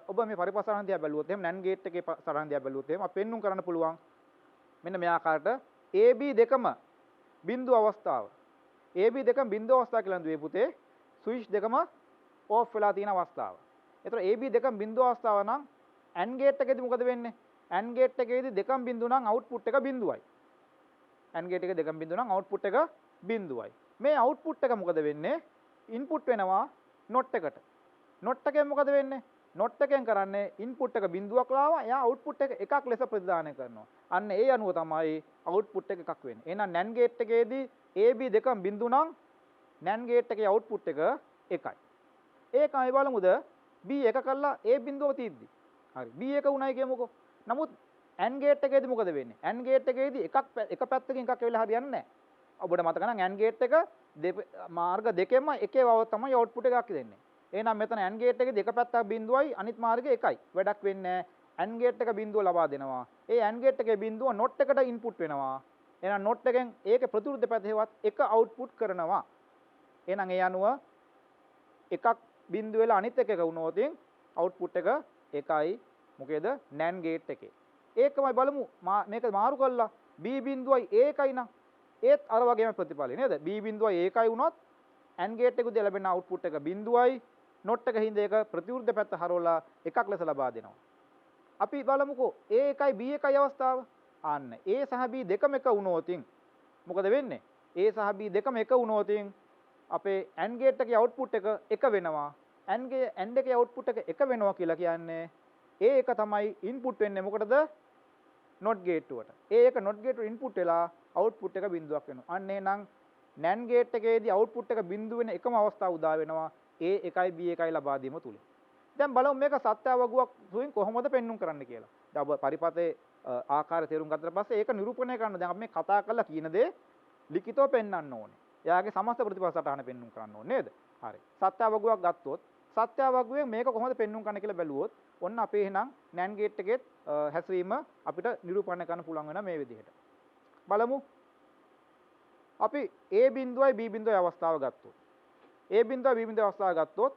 ඔබ මේ පරිපථ සටහන දිහා බැලුවොත් එහෙනම් NAND ගේට් එකේ සටහන දිහා බැලුවොත් එහෙනම් අපි පෙන්눔 කරන්න පුළුවන් මෙන්න මේ ආකාරයට AB දෙකම බිඳුව අවස්ථාව. AB දෙකම බිඳුව අවස්ථාව කියලා දුවේ පුතේ ස්විච් දෙකම ඕෆ් වෙලා තියෙන අවස්ථාව. ඒතර AB දෙකම බිඳුව අවස්ථාව නම් AND ගේට් එකේදී මොකද වෙන්නේ? AND ගේට් එකේදී දෙකම බිඳුව නම් අවුට්පුට් එක බිඳුවයි. AND ගේට් එකේ දෙකම බිඳුව නම් අවුට්පුට් එක බිඳුවයි. මේ අවුට්පුට් එක මොකද වෙන්නේ? ඉන්පුට් වෙනවා නොට් එකට. නොට් එකෙන් මොකද වෙන්නේ? නොට් එකෙන් කරන්නේ ඉන්පුට් එක බිඳුවක් ලාවා එයා අවුට්පුට් එක එකක් ලෙස ප්‍රතිදානය කරනවා. අන්න ඒ අනුව තමයි අවුට්පුට් එක එකක් වෙන්නේ. එහෙනම් NAND ගේට් එකේදී AB දෙකම බිඳුව නම් NAND ගේට් එකේ අවුට්පුට් එක එකයි. ඒකයි බලමුද B1 කළා A බිඳුව තියෙද්දි. හරි. B1 උණයි කියමුකෝ. නමුත් AND ගේට් එකේදී මොකද වෙන්නේ? AND ගේට් එකේදී එක පැත්තකින් එකක් වෙලා හරියන්නේ නැහැ. ඔබට මතක නම් AND ගේට් එක මාර්ග දෙකෙන්ම එකේ වව තමයි අවුට්පුට් එකක් දෙන්නේ. එහෙනම් මෙතන AND ගේට් එකේදී එක පැත්තක් බිඳුවයි අනිත් මාර්ගය එකයි. වැඩක් වෙන්නේ නැහැ. AND ගේට් එක බිඳුව ලබා දෙනවා. ඒ AND ගේට් එකේ බිඳුව නොට් එකට ඉන්පුට් වෙනවා. එහෙනම් නොට් එකෙන් ඒකේ ප්‍රතිවිරුද්ධ පැත්තේවත් එක අවුට්පුට් කරනවා. එහෙනම් ඒ අනුව එකක් බිඳුව වෙලා අනිත් එක වුණොත් අවුට්පුට් එක එකයි. මොකේද? NAND ගේට් එකේ. ඒකමයි බලමු මේක මාරු කළා B බිඳුවයි A එකයි නම් ඒත් අර වගේම ප්‍රතිඵලයි නේද? B බිඳුවයි A එකයි වුණොත් AND ගේට් එකේදී ලැබෙන අවුට්පුට් එක බිඳුවයි නොට් එක හින්දා ඒක ප්‍රතිවිරුද්ධ පැත්ත හරවලා එකක් ලෙස ලබා දෙනවා. අපි බලමුකෝ A එකයි B එකයි අවස්ථාව. අන්න A සහ B දෙකම එක වුණොත් මොකද වෙන්නේ? A සහ B දෙකම එක වුණොත් අපේ AND ගේට් එකේ අවුට්පුට් එක එක වෙනවා. AND එකේ අවුට්පුට් එක එක වෙනවා කියලා කියන්නේ A එක තමයි ඉන්පුට් වෙන්නේ මොකටද? not gate එකට. ඒ එක not gate ඉන්පුට් වෙලා output එක බිඳුවක් වෙනවා. අන්න එහෙනම් NAND gate එකේදී output එක බිඳුව වෙන එකම අවස්ථාව උදා වෙනවා A එකයි B එකයි ලබා දීම තුලින්. දැන් බලමු මේක සත්‍යවගුවක් තුලින් කොහොමද පෙන්눔 කරන්න කියලා. දැන් ඔබ පරිපතේ ආකාරය තේරුම් ගත්තට පස්සේ ඒක නිරූපණය කරන්න දැන් අපි මේ කතා කරලා කියන දේ ලිඛිතව පෙන්වන්න ඕනේ. එයාගේ සමස්ත ප්‍රතිපල සටහන පෙන්눔 කරන්න ඕනේ නේද? හරි. සත්‍යවගුවක් ගත්තොත් සත්‍යවගුවේ මේක කොහොමද පෙන්눔 කරන්න කියලා බැලුවොත් ඔන්න අපේ එහෙනම් NAND gate එකේ හැසිරීම අපිට නිරූපණය කරන්න පුළුවන් වෙනවා මේ විදිහට. බලමු. අපි A බිඳුවයි B බිඳුවයි අවස්ථාව ගත්තොත්. A බිඳුවයි B බිඳුවයි අවස්ථාව ගත්තොත්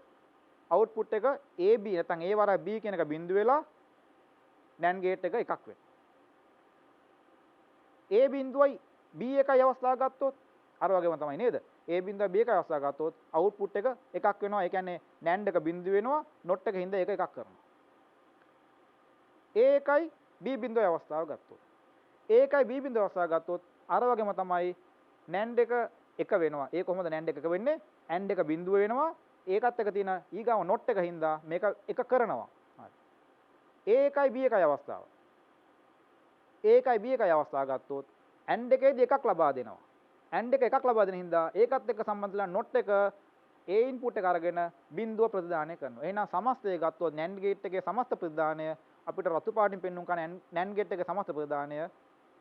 output එක AB නැත්නම් A වර B කියන එක බිඳුව වෙලා NAND gate එක එකක් වෙනවා. A බිඳුවයි B එකයි අවස්ථාව ගත්තොත් අර වගේම තමයි නේද? A බිඳුව B එකයි අවස්ථාව ගත්තොත් output එක එකක් වෙනවා. ඒ කියන්නේ NAND එක බිඳුව වෙනවා not එක හින්දා ඒක එකක් කරනවා. A එකයි B බිඳුවේ අවස්ථාව ගත්තොත් A එකයි B බිඳුවේ අවස්ථාව ගත්තොත් අර වගේම තමයි NAND එක වෙනවා. ඒ කොහොමද NAND එක වෙන්නේ? AND එක බිඳුව වෙනවා. ඒකත් එක තියෙන ඊගාව not එක හින්දා මේක එක කරනවා. හරි. A එකයි B එකයි අවස්ථාව. A එකයි B එකයි අවස්ථාව ගත්තොත් AND එකේදී එකක් ලබා දෙනවා. AND එක එකක් ලබා දෙන හින්දා ඒකත් එක්ක සම්බන්ධලා not එක A input එක අරගෙන බිඳුව ප්‍රතිදානය කරනවා. එහෙනම් සමස්තය ගත්තොත් NAND gate එකේ සමස්ත ප්‍රතිදානය අපිට රතු පාටින් පෙන්වුම් කරන NAND gate එකේ සමස්ත ප්‍රතිදානය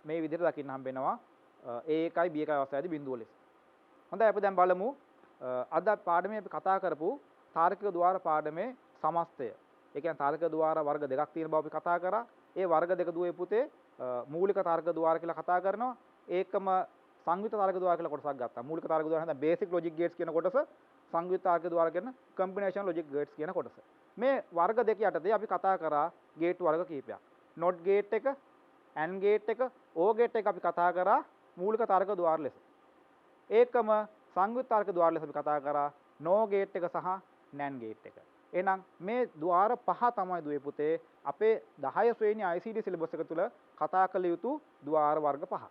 මේ විදිහට දකින්න හම්බ වෙනවා A එකයි B එකයි අවස්ථාවේදී බිඳුව ලෙස. හොඳයි අපි දැන් බලමු අද පාඩමේ අපි කතා කරපු තාර්කික ద్వාර පාඩමේ සමස්තය. ඒ කියන්නේ තාර්කික ద్వාර වර්ග දෙකක් තියෙන බව අපි කතා කරා. ඒ වර්ග දෙක දුවේ පුතේ මූලික තාර්කික ద్వාර කියලා කතා කරනවා. ඒකම සංයුක්ත තාර්කික ద్వාර කියලා කොටසක් ගත්තා. මූලික තාර්කික ద్వාර නැත්නම් බේසික් ලොජික් ගේට්ස් කියන කොටස, සංයුක්ත තාර්කික ద్వාර කියන කම්බිනේෂන් ලොජික් ගේට්ස් කියන කොටස. මේ වර්ග දෙක යටතේ අපි කතා කරා ගේට් වර්ග කීපයක්. not gate එක, AND gate එක, OR gate එක අපි කතා කරා මූලික තාර්කික ద్వාර ලෙස. ඒකම සංයුක්ත තාර්කික ద్వාර ලෙස අපි කතා කරා NOR gate එක සහ NAND gate එක. එහෙනම් මේ ద్వාර පහ තමයි දුවේ පුතේ අපේ 10 ශ්‍රේණි ICT සිලබස් එක තුල කතා කළ යුතු ద్వාර වර්ග පහ.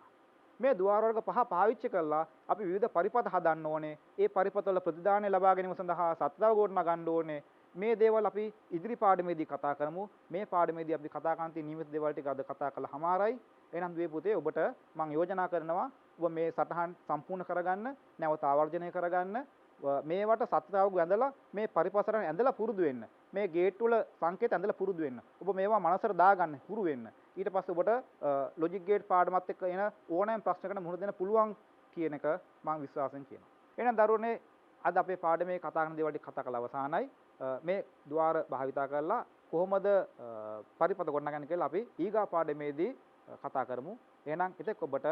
මේ ద్వාර වර්ග පහ පාවිච්චි කරලා අපි විවිධ පරිපථ හදන්න ඕනේ. ඒ පරිපථ වල ප්‍රතිදානය ලබා ගැනීම සඳහා සත්‍යව ගොඩනගා ගන්න ඕනේ. මේ දේවල් අපි ඉදිරි පාඩමේදී කතා කරමු. මේ පාඩමේදී අපි කතා කරන තියෙන නියමිත දේවල් ටික අද කතා කළාමාරයි. එහෙනම් දුවේ පුතේ ඔබට මම යෝජනා කරනවා ඔබ මේ සටහන් සම්පූර්ණ කරගන්න, නැවත ආවර්ජනය කරගන්න. මේවට සත්‍යතාවක ඇඳලා මේ පරිපසරණ ඇඳලා පුරුදු වෙන්න. මේ ගේට් වල සංකේත ඇඳලා පුරුදු වෙන්න. ඔබ මේවා මනසට දාගන්න හුරු වෙන්න. ඊට පස්සේ ඔබට ලොජික් ගේට් පාඩමත් එක්ක එන ඕනෑම ප්‍රශ්නකට මුහුණ දෙන්න පුළුවන් කියන එක මම විශ්වාසයෙන් කියනවා. එහෙනම් දරුවනේ අද අපේ පාඩමේ කතා කරන දේවල් ටික කතා කරලා අවසానයි. මේ ద్వාර භාවිතා කරලා කොහොමද පරිපත ගොඩනගන්නේ කියලා අපි ඊගා පාඩමේදී කතා කරමු. එහෙනම් එතෙක් ඔබට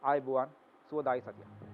ආයුබෝවන් සුවදායි සතියක්.